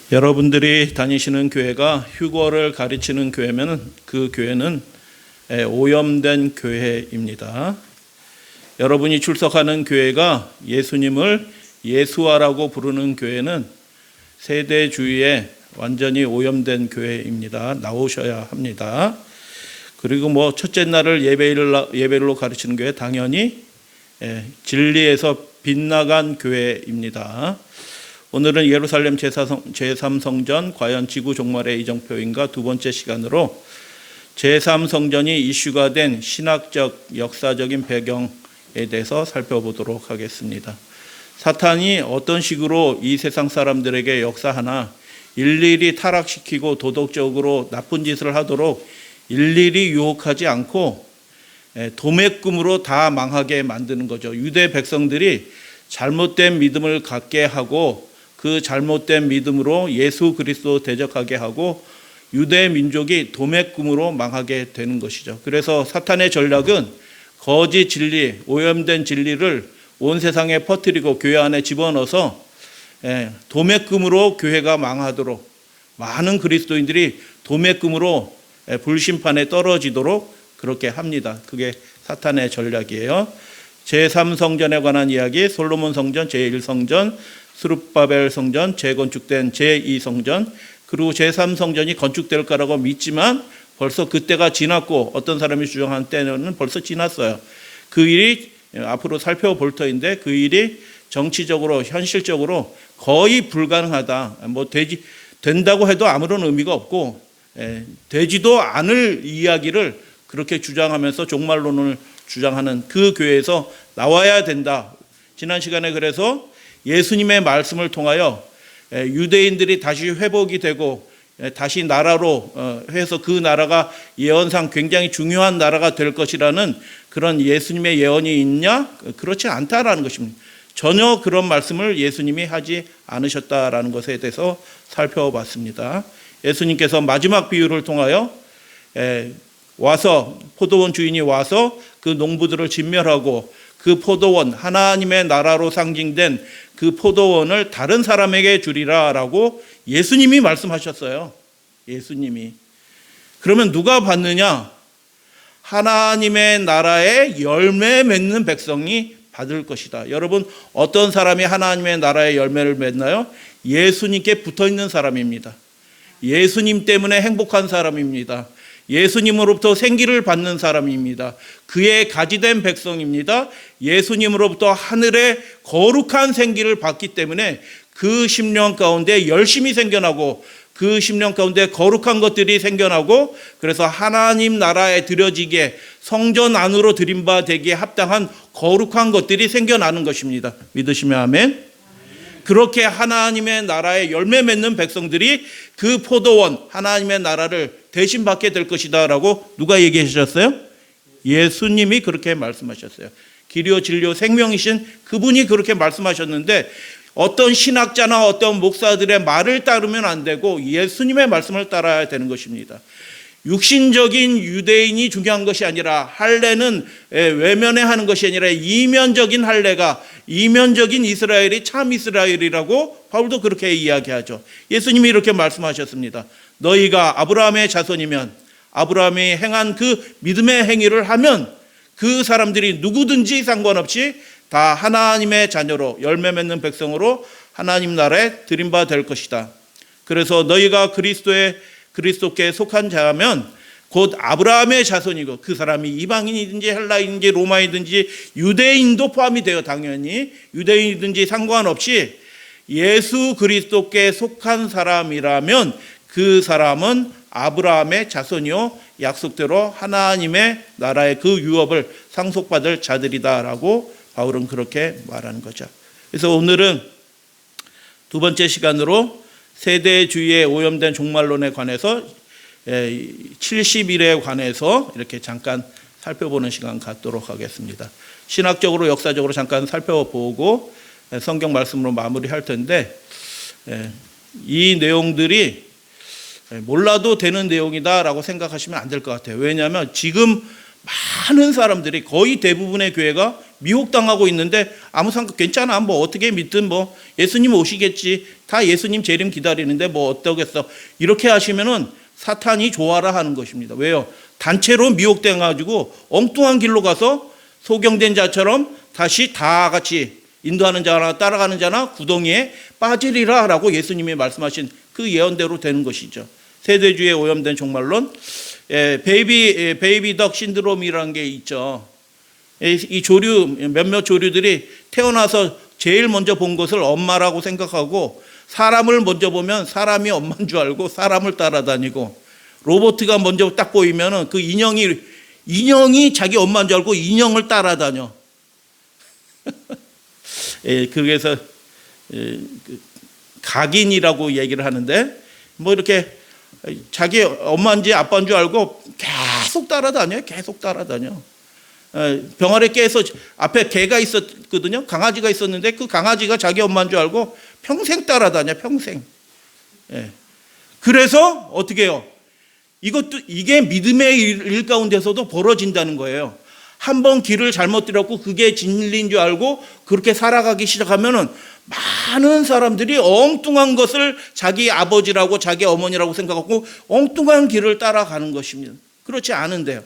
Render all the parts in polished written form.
여러분들이 다니시는 교회가 휴거를 가르치는 교회면 그 교회는 오염된 교회입니다. 여러분이 출석하는 교회가 예수님을 예수와라고 부르는 교회는 세대주의에 완전히 오염된 교회입니다. 나오셔야 합니다. 그리고 첫째 날을 예배일로 가르치는 교회 당연히 진리에서 빗나간 교회입니다. 오늘은 예루살렘 제3성전 과연 지구 종말의 이정표인가 두 번째 시간으로 제3성전이 이슈가 된 신학적 역사적인 배경에 대해서 살펴보도록 하겠습니다. 사탄이 어떤 식으로 이 세상 사람들에게 역사하나 일일이 타락시키고 도덕적으로 나쁜 짓을 하도록 일일이 유혹하지 않고 도매금으로 다 망하게 만드는 거죠. 유대 백성들이 잘못된 믿음을 갖게 하고 그 잘못된 믿음으로 예수 그리스도 대적하게 하고 유대 민족이 도매금으로 망하게 되는 것이죠. 그래서 사탄의 전략은 거짓 진리, 오염된 진리를 온 세상에 퍼뜨리고 교회 안에 집어넣어서 도매금으로 교회가 망하도록 많은 그리스도인들이 도매금으로 불심판에 떨어지도록 그렇게 합니다. 그게 사탄의 전략이에요. 제3성전에 관한 이야기, 솔로몬 성전, 제1성전, 스룹바벨 성전, 재건축된 제2성전, 그리고 제3성전이 건축될 거라고 믿지만 벌써 그때가 지났고 어떤 사람이 주장한 때는 벌써 지났어요. 그 일이 앞으로 살펴볼 터인데 그 일이 정치적으로 현실적으로 거의 불가능하다. 된다고 해도 아무런 의미가 없고 되지도 않을 이야기를 그렇게 주장하면서 종말론을 주장하는 그 교회에서 나와야 된다. 지난 시간에 그래서 예수님의 말씀을 통하여 유대인들이 다시 회복이 되고 다시 나라로 해서 그 나라가 예언상 굉장히 중요한 나라가 될 것이라는 그런 예수님의 예언이 있냐? 그렇지 않다라는 것입니다. 전혀 그런 말씀을 예수님이 하지 않으셨다라는 것에 대해서 살펴봤습니다. 예수님께서 마지막 비유를 통하여 와서 포도원 주인이 와서 그 농부들을 진멸하고 그 포도원 하나님의 나라로 상징된 그 포도원을 다른 사람에게 주리라라고 예수님이 말씀하셨어요. 예수님이. 그러면 누가 받느냐? 하나님의 나라에 열매 맺는 백성이 받을 것이다. 여러분, 어떤 사람이 하나님의 나라의 열매를 맺나요? 예수님께 붙어 있는 사람입니다. 예수님 때문에 행복한 사람입니다. 예수님으로부터 생기를 받는 사람입니다. 그의 가지된 백성입니다. 예수님으로부터 하늘의 거룩한 생기를 받기 때문에 그 심령 가운데 열심히 생겨나고 그 심령 가운데 거룩한 것들이 생겨나고 그래서 하나님 나라에 드려지게 성전 안으로 드림바 되기에 합당한 거룩한 것들이 생겨나는 것입니다. 믿으시면 아멘. 그렇게 하나님의 나라에 열매 맺는 백성들이 그 포도원 하나님의 나라를 대신 받게 될 것이다 라고 누가 얘기하셨어요? 예수님이 그렇게 말씀하셨어요. 길이요 진리요 생명이신 그분이 그렇게 말씀하셨는데 어떤 신학자나 어떤 목사들의 말을 따르면 안 되고 예수님의 말씀을 따라야 되는 것입니다. 육신적인 유대인이 중요한 것이 아니라 할례는 외면에 하는 것이 아니라 이면적인 할례가 이면적인 이스라엘이 참 이스라엘이라고 바울도 그렇게 이야기하죠. 예수님이 이렇게 말씀하셨습니다. 너희가 아브라함의 자손이면 아브라함이 행한 그 믿음의 행위를 하면 그 사람들이 누구든지 상관없이 다 하나님의 자녀로 열매 맺는 백성으로 하나님 나라에 드림바 될 것이다. 그래서 너희가 그리스도께 속한 자면 곧 아브라함의 자손이고 그 사람이 이방인이든지 헬라인이든지 로마이든지 유대인도 포함이 돼요. 당연히 유대인이든지 상관없이 예수 그리스도께 속한 사람이라면 그 사람은 아브라함의 자손이요 약속대로 하나님의 나라의 그 유업을 상속받을 자들이다라고 바울은 그렇게 말하는 거죠. 그래서 오늘은 두 번째 시간으로 세대주의에 오염된 종말론에 관해서 70일에 관해서 이렇게 잠깐 살펴보는 시간 갖도록 하겠습니다. 신학적으로 역사적으로 잠깐 살펴보고 성경 말씀으로 마무리할 텐데 이 내용들이 몰라도 되는 내용이다라고 생각하시면 안 될 것 같아요. 왜냐하면 지금 많은 사람들이, 거의 대부분의 교회가 미혹당하고 있는데 아무 상관, 괜찮아, 뭐 어떻게 믿든 뭐 예수님 오시겠지, 다 예수님 재림 기다리는데 뭐 어떠겠어, 이렇게 하시면은 사탄이 좋아라 하는 것입니다. 왜요? 단체로 미혹돼 가지고 엉뚱한 길로 가서 소경된 자처럼 다시 다 같이 인도하는 자나 따라가는 자나 구덩이에 빠지리라 라고 예수님이 말씀하신 그 예언대로 되는 것이죠. 세대주의에 오염된 종말론, 베이비덕 신드롬이라는 게 있죠. 이 몇몇 조류들이 태어나서 제일 먼저 본 것을 엄마라고 생각하고, 사람을 먼저 보면 사람이 엄마인 줄 알고 사람을 따라다니고, 로봇가 먼저 딱 보이면은 그 인형이 자기 엄마인 줄 알고 인형을 따라다녀. 그래서 각인이라고 얘기를 하는데, 뭐 이렇게 자기 엄마인지 아빠인 줄 알고 계속 따라다녀요. 계속 따라다녀. 병아리 깨서 앞에 개가 있었거든요. 강아지가 있었는데 그 강아지가 자기 엄마인 줄 알고 평생 따라다녀. 평생. 그래서 어떻게 해요? 이게 믿음의 일 가운데서도 벌어진다는 거예요. 한번 길을 잘못 들었고 그게 진리인 줄 알고 그렇게 살아가기 시작하면은 많은 사람들이 엉뚱한 것을 자기 아버지라고 자기 어머니라고 생각하고 엉뚱한 길을 따라가는 것입니다. 그렇지 않은데요.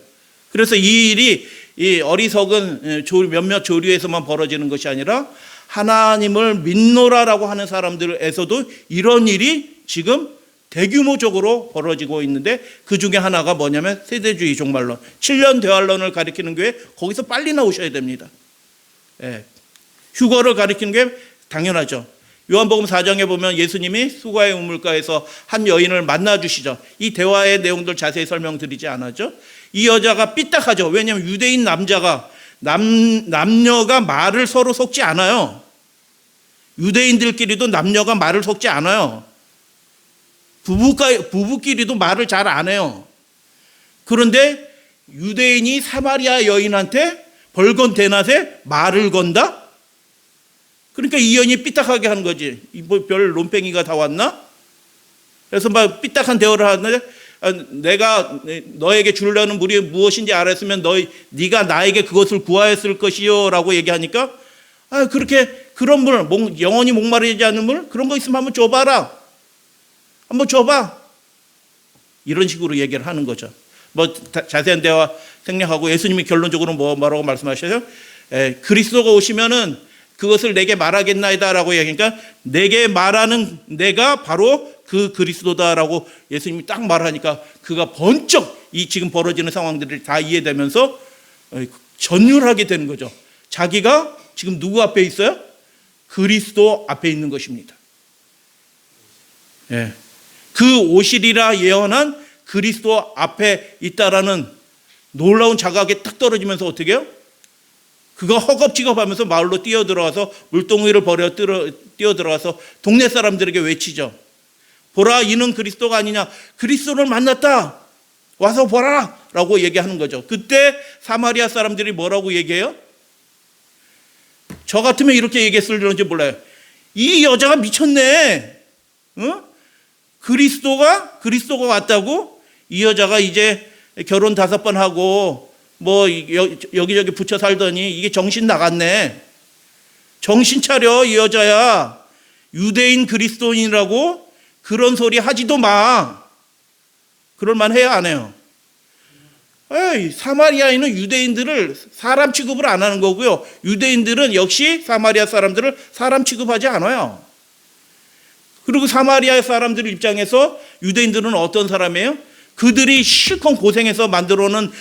그래서 이 일이 이 어리석은 몇몇 조류에서만 벌어지는 것이 아니라 하나님을 믿노라라고 하는 사람들에서도 이런 일이 지금 대규모적으로 벌어지고 있는데, 그 중에 하나가 뭐냐면 세대주의 종말론, 7년 대환론을 가리키는 교회, 거기서 빨리 나오셔야 됩니다. 휴거를 가리키는 게 당연하죠. 요한복음 4장에 보면 예수님이 수가의 우물가에서 한 여인을 만나 주시죠. 이 대화의 내용들 자세히 설명드리지 않았죠. 이 여자가 삐딱하죠. 왜냐하면 유대인 남녀가 말을 서로 섞지 않아요. 유대인들끼리도 남녀가 말을 섞지 않아요. 부부끼리도 말을 잘 안 해요. 그런데 유대인이 사마리아 여인한테 벌건 대낮에 말을 건다? 그러니까 이 여인이 삐딱하게 하는 거지. 뭐 별 논팽이가 다 왔나? 그래서 막 삐딱한 대화를 하는데, 내가 너에게 주려는 물이 무엇인지 알았으면 네가 나에게 그것을 구하였을 것이요 라고 얘기하니까, 그렇게 그런 물, 영원히 목마르지 않는 물, 그런 거 있으면 한번 줘봐라. 한번 줘봐. 이런 식으로 얘기를 하는 거죠. 뭐 자세한 대화 생략하고 예수님이 결론적으로 뭐라고 말씀하셔요? 그리스도가 오시면은 그것을 내게 말하겠나이다라고 얘기하니까, 내게 말하는 내가 바로 그 그리스도다라고 예수님이 딱 말하니까 그가 번쩍 이 지금 벌어지는 상황들이 다 이해되면서 전율하게 되는 거죠. 자기가 지금 누구 앞에 있어요? 그리스도 앞에 있는 것입니다. 그 오시리라 예언한 그리스도 앞에 있다라는 놀라운 자각에 딱 떨어지면서 어떻게 해요? 그가 허겁지겁하면서 마을로 뛰어들어와서 물동이를 버려 뛰어들어와서 동네 사람들에게 외치죠. 보라, 이는 그리스도가 아니냐. 그리스도를 만났다. 와서 보라 라고 얘기하는 거죠. 그때 사마리아 사람들이 뭐라고 얘기해요? 저 같으면 이렇게 얘기했을지 몰라요. 이 여자가 미쳤네. 그리스도가 왔다고? 이 여자가 이제 결혼 5번 하고 뭐 여기저기 붙여 살더니 이게 정신 나갔네. 정신 차려, 이 여자야. 유대인 그리스도인이라고 그런 소리 하지도 마. 그럴만 해야 안 해요? 사마리아인은 유대인들을 사람 취급을 안 하는 거고요. 유대인들은 역시 사마리아 사람들을 사람 취급하지 않아요. 그리고 사마리아 사람들 입장에서 유대인들은 어떤 사람이에요? 그들이 실컷 고생해서 만들어놓은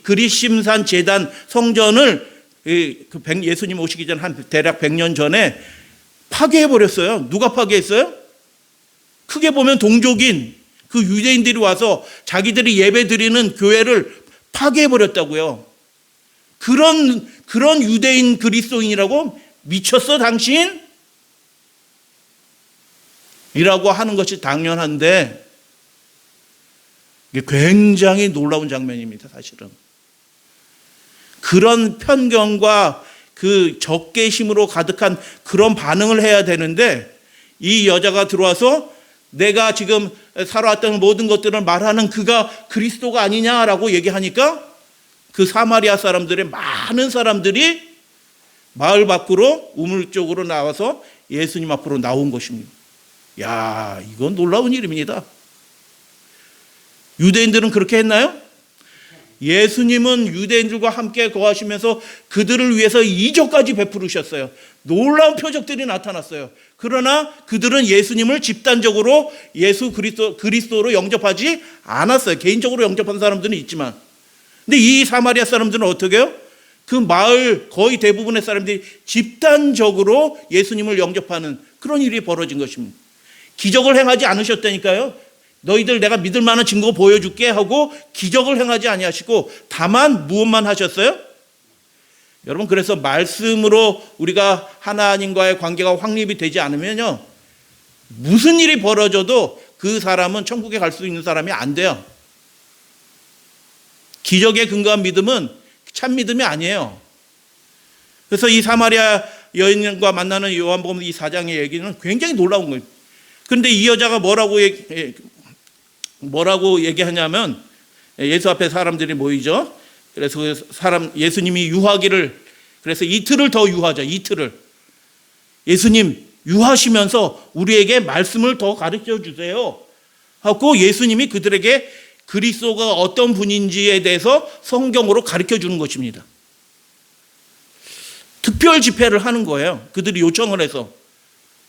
그리심산 제단 성전을 예수님 오시기 전 한 대략 100년 전에 파괴해버렸어요. 누가 파괴했어요? 크게 보면 동족인 그 유대인들이 와서 자기들이 예배드리는 교회를 파괴해버렸다고요. 그런 유대인 그리스도인이라고 미쳤어 당신? 이라고 하는 것이 당연한데, 이게 굉장히 놀라운 장면입니다. 사실은 그런 편견과 그 적개심으로 가득한 그런 반응을 해야 되는데, 이 여자가 들어와서 내가 지금 살아왔던 모든 것들을 말하는 그가 그리스도가 아니냐라고 얘기하니까 그 사마리아 사람들의 많은 사람들이 마을 밖으로 우물 쪽으로 나와서 예수님 앞으로 나온 것입니다. 야, 이건 놀라운 일입니다. 유대인들은 그렇게 했나요? 예수님은 유대인들과 함께 거하시면서 그들을 위해서 이적까지 베푸르셨어요. 놀라운 표적들이 나타났어요. 그러나 그들은 예수님을 집단적으로 예수 그리스도로 영접하지 않았어요. 개인적으로 영접한 사람들은 있지만. 근데 이 사마리아 사람들은 어떻게 해요? 그 마을 거의 대부분의 사람들이 집단적으로 예수님을 영접하는 그런 일이 벌어진 것입니다. 기적을 행하지 않으셨다니까요. 너희들 내가 믿을 만한 증거 보여줄게 하고 기적을 행하지 아니하시고 다만 무엇만 하셨어요? 여러분, 그래서 말씀으로 우리가 하나님과의 관계가 확립이 되지 않으면요, 무슨 일이 벌어져도 그 사람은 천국에 갈 수 있는 사람이 안 돼요. 기적에 근거한 믿음은 참 믿음이 아니에요. 그래서 이 사마리아 여인과 만나는 요한복음 이 4장의 얘기는 굉장히 놀라운 거예요. 그런데 이 여자가 뭐라고 얘기하냐면, 예수 앞에 사람들이 모이죠. 그래서 예수님이 유하기를, 그래서 이틀을 더 유하자, 이틀을. 예수님 유하시면서 우리에게 말씀을 더 가르쳐 주세요 하고 예수님이 그들에게 그리스도가 어떤 분인지에 대해서 성경으로 가르쳐 주는 것입니다. 특별 집회를 하는 거예요. 그들이 요청을 해서.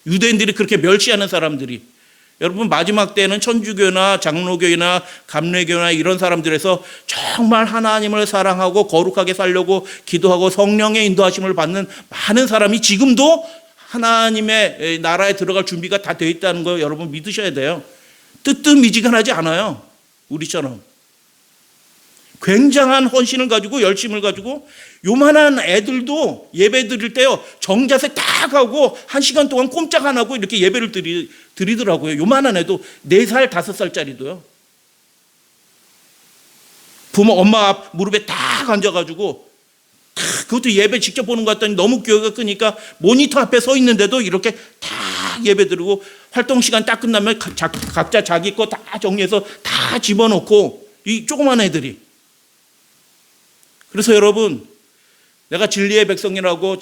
유대인들이 그렇게 멸시하는 사람들이. 여러분, 마지막 때는 천주교나 장로교나 감례교나 이런 사람들에서 정말 하나님을 사랑하고 거룩하게 살려고 기도하고 성령의 인도하심을 받는 많은 사람이 지금도 하나님의 나라에 들어갈 준비가 다 되어 있다는 거 여러분 믿으셔야 돼요. 뜨뜻미지근하지 않아요. 우리처럼. 굉장한 헌신을 가지고 열심을 가지고 요만한 애들도 예배 드릴 때요, 정자세 딱 하고 1시간 동안 꼼짝 안 하고 이렇게 예배를 드리더라고요. 요만한 애도 4살, 5살짜리도요. 부모, 엄마 앞 무릎에 딱 앉아가지고 그것도 예배 직접 보는 것 같더니 너무 교회가 크니까 모니터 앞에 서 있는데도 이렇게 다 예배 드리고 활동 시간 딱 끝나면 각자 자기 거 다 정리해서 다 집어넣고 이 조그만 애들이. 그래서 여러분, 내가 진리의 백성이라고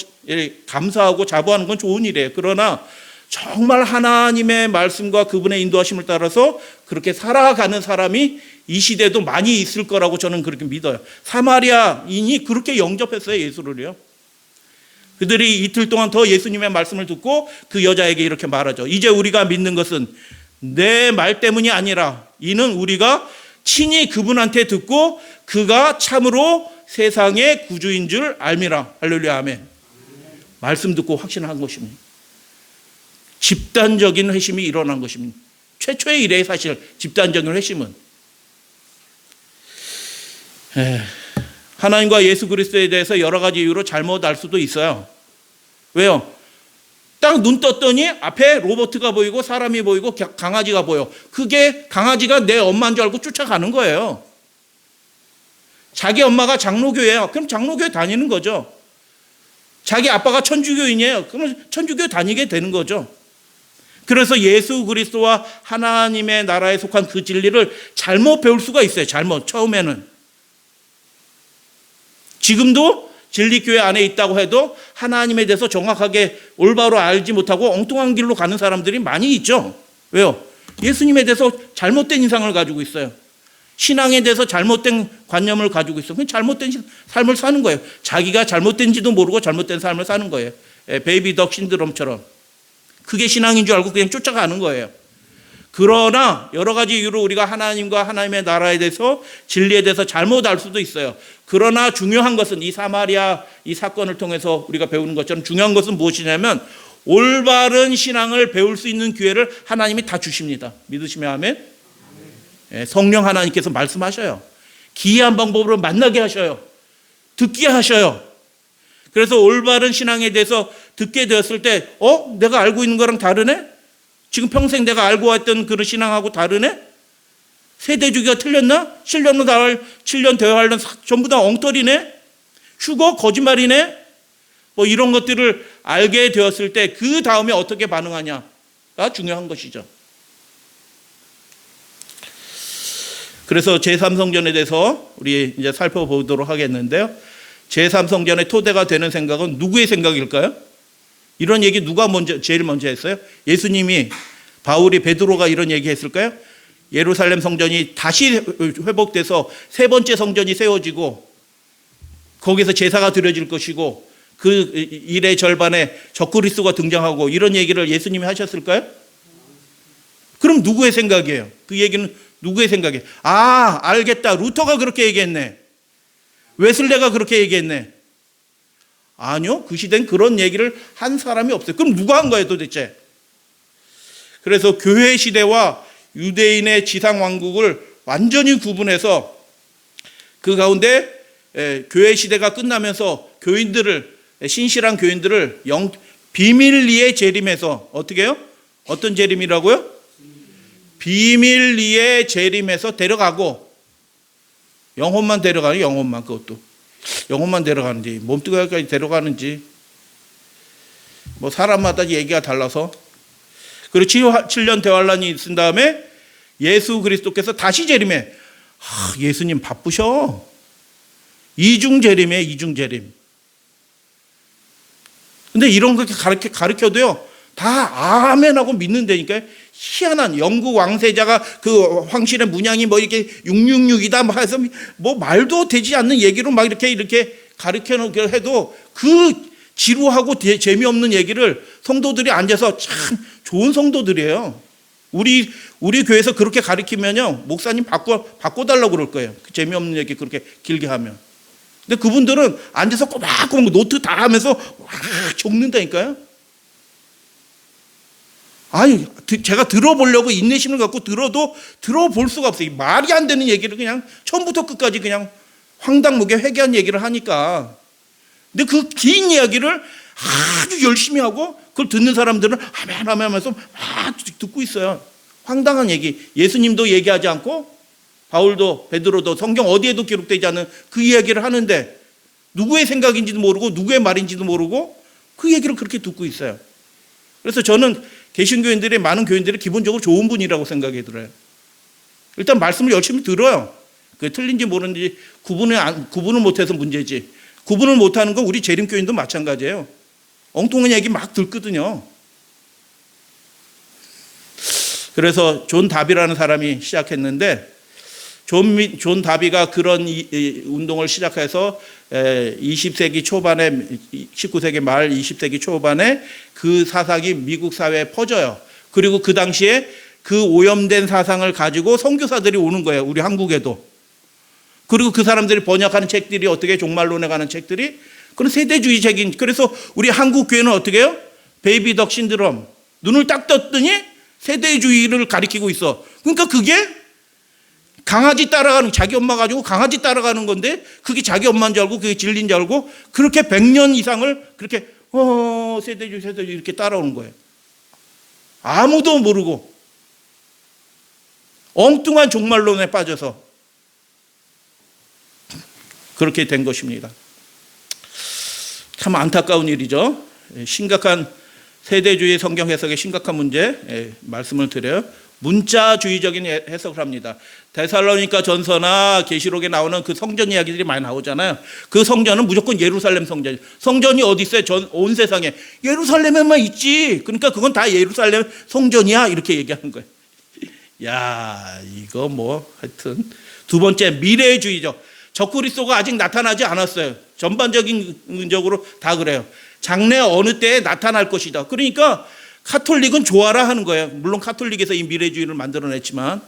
감사하고 자부하는 건 좋은 일이에요. 그러나 정말 하나님의 말씀과 그분의 인도하심을 따라서 그렇게 살아가는 사람이 이 시대에도 많이 있을 거라고 저는 그렇게 믿어요. 사마리아인이 그렇게 영접했어요, 예수를요. 그들이 이틀 동안 더 예수님의 말씀을 듣고 그 여자에게 이렇게 말하죠. 이제 우리가 믿는 것은 내 말 때문이 아니라 이는 우리가 친히 그분한테 듣고 그가 참으로 세상의 구주인 줄 알미라. 할렐루야, 아멘. 말씀 듣고 확신한 것입니다. 집단적인 회심이 일어난 것입니다. 최초의 일에 사실 집단적인 회심은 하나님과 예수 그리스도에 대해서 여러 가지 이유로 잘못 알 수도 있어요. 왜요? 딱 눈 떴더니 앞에 로봇가 보이고 사람이 보이고 강아지가 보여. 그게 강아지가 내 엄마인 줄 알고 쫓아가는 거예요. 자기 엄마가 장로교예요. 그럼 장로교에 다니는 거죠. 자기 아빠가 천주교인이에요. 그러면 천주교 다니게 되는 거죠. 그래서 예수 그리스도와 하나님의 나라에 속한 그 진리를 잘못 배울 수가 있어요. 잘못, 처음에는. 지금도 진리교회 안에 있다고 해도 하나님에 대해서 정확하게 올바로 알지 못하고 엉뚱한 길로 가는 사람들이 많이 있죠. 왜요? 예수님에 대해서 잘못된 인상을 가지고 있어요. 신앙에 대해서 잘못된 관념을 가지고 있어요. 그냥 잘못된 삶을 사는 거예요. 자기가 잘못된지도 모르고 잘못된 삶을 사는 거예요. 베이비 덕 신드롬처럼. 그게 신앙인 줄 알고 그냥 쫓아가는 거예요. 그러나 여러 가지 이유로 우리가 하나님과 하나님의 나라에 대해서 진리에 대해서 잘못 알 수도 있어요. 그러나 중요한 것은 이 사마리아 이 사건을 통해서 우리가 배우는 것처럼 중요한 것은 무엇이냐면 올바른 신앙을 배울 수 있는 기회를 하나님이 다 주십니다. 믿으시면 아멘. 성령 하나님께서 말씀하셔요. 기이한 방법으로 만나게 하셔요. 듣게 하셔요. 그래서 올바른 신앙에 대해서 듣게 되었을 때 내가 알고 있는 거랑 다르네? 지금 평생 내가 알고 왔던 그런 신앙하고 다르네? 세대주기가 틀렸나? 7년 대화하려면 전부 다 엉터리네? 휴거? 거짓말이네? 뭐 이런 것들을 알게 되었을 때 그 다음에 어떻게 반응하냐가 중요한 것이죠. 그래서 제3성전에 대해서 우리 이제 살펴보도록 하겠는데요. 제3성전의 토대가 되는 생각은 누구의 생각일까요? 이런 얘기 누가 제일 먼저 했어요? 예수님이, 바울이, 베드로가 이런 얘기 했을까요? 예루살렘 성전이 다시 회복돼서 세 번째 성전이 세워지고 거기서 제사가 드려질 것이고 그 일의 절반에 적그리스도가 등장하고 이런 얘기를 예수님이 하셨을까요? 그럼 누구의 생각이에요? 그 얘기는 누구의 생각이에요? 아, 알겠다. 루터가 그렇게 얘기했네. 웨슬레가 그렇게 얘기했네. 아니요. 그 시대는 그런 얘기를 한 사람이 없어요. 그럼 누가 한 거예요 도대체? 그래서 교회 시대와 유대인의 지상왕국을 완전히 구분해서 그 가운데 교회 시대가 끝나면서 교인들을, 신실한 교인들을 비밀리에 재림해서 어떻게 해요? 어떤 재림이라고요? 비밀리에 재림해서 데려가고, 영혼만 데려가는, 영혼만, 그것도 영혼만 데려가는지 몸뚱아리까지 데려가는지 뭐 사람마다 얘기가 달라서. 그리고 7년 대환란이 있은 다음에 예수 그리스도께서 다시 재림해. 예수님 바쁘셔. 이중 재림이에요. 이중 재림. 근데 이런 거 가르쳐도요 다 아멘하고 믿는다니까요. 희한한 영국 왕세자가 그 황실의 문양이 뭐 이렇게 666이다 뭐 해서 뭐 말도 되지 않는 얘기로 막 이렇게 가르쳐 놓게 해도 그 지루하고 재미없는 얘기를 성도들이 앉아서 참 좋은 성도들이에요. 우리 교회에서 그렇게 가르치면요 목사님 바꿔달라고 그럴 거예요. 그 재미없는 얘기 그렇게 길게 하면. 근데 그분들은 앉아서 꼬박꼬박 노트 다 하면서 막 적는다니까요. 아니, 제가 들어보려고 인내심을 갖고 들어볼 수가 없어요. 말이 안 되는 얘기를 그냥 처음부터 끝까지 그냥 황당무계 회개한 얘기를 하니까. 근데 그 긴 이야기를 아주 열심히 하고 그걸 듣는 사람들은 아멘 아멘 하면서 막 듣고 있어요. 황당한 얘기. 예수님도 얘기하지 않고 바울도 베드로도 성경 어디에도 기록되지 않은 그 이야기를 하는데 누구의 생각인지도 모르고 누구의 말인지도 모르고 그 얘기를 그렇게 듣고 있어요. 그래서 저는 개신교인들이, 많은 교인들이 기본적으로 좋은 분이라고 생각이 들어요. 일단 말씀을 열심히 들어요. 그게 틀린지 모르는지 구분을 못해서 문제지. 구분을 못하는 건 우리 재림교인도 마찬가지예요. 엉뚱한 얘기 막 듣거든요. 그래서 존 다비라는 사람이 시작했는데 존 다비가 그런 운동을 시작해서 20세기 초반에, 19세기 말 20세기 초반에 그 사상이 미국 사회에 퍼져요. 그리고 그 당시에 그 오염된 사상을 가지고 선교사들이 오는 거예요. 우리 한국에도. 그리고 그 사람들이 번역하는 책들이 어떻게 종말론에 가는 책들이 그런 세대주의적인. 그래서 우리 한국 교회는 어떻게 해요? 베이비덕 신드롬. 눈을 딱 떴더니 세대주의를 가리키고 있어. 그러니까 그게 강아지 따라가는, 자기 엄마 가지고 강아지 따라가는 건데 그게 자기 엄마인 줄 알고 그게 진리인 줄 알고 그렇게 100년 이상을 그렇게 세대주의 이렇게 따라오는 거예요. 아무도 모르고 엉뚱한 종말론에 빠져서 그렇게 된 것입니다. 참 안타까운 일이죠. 심각한 세대주의 성경 해석의 심각한 문제 말씀을 드려요. 문자주의적인 해석을 합니다. 데살로니가 전서나 계시록에 나오는 그 성전 이야기들이 많이 나오잖아요. 그 성전은 무조건 예루살렘 성전. 성전이 어디 있어요? 온 세상에. 예루살렘에만 있지. 그러니까 그건 다 예루살렘 성전이야. 이렇게 얘기하는 거예요. 야, 이거 뭐 하여튼. 두 번째, 미래주의적. 적그리스도가 아직 나타나지 않았어요. 전반적으로 다 그래요. 장래 어느 때에 나타날 것이다. 그러니까 카톨릭은 좋아라 하는 거예요. 물론 카톨릭에서 이 미래주의를 만들어냈지만.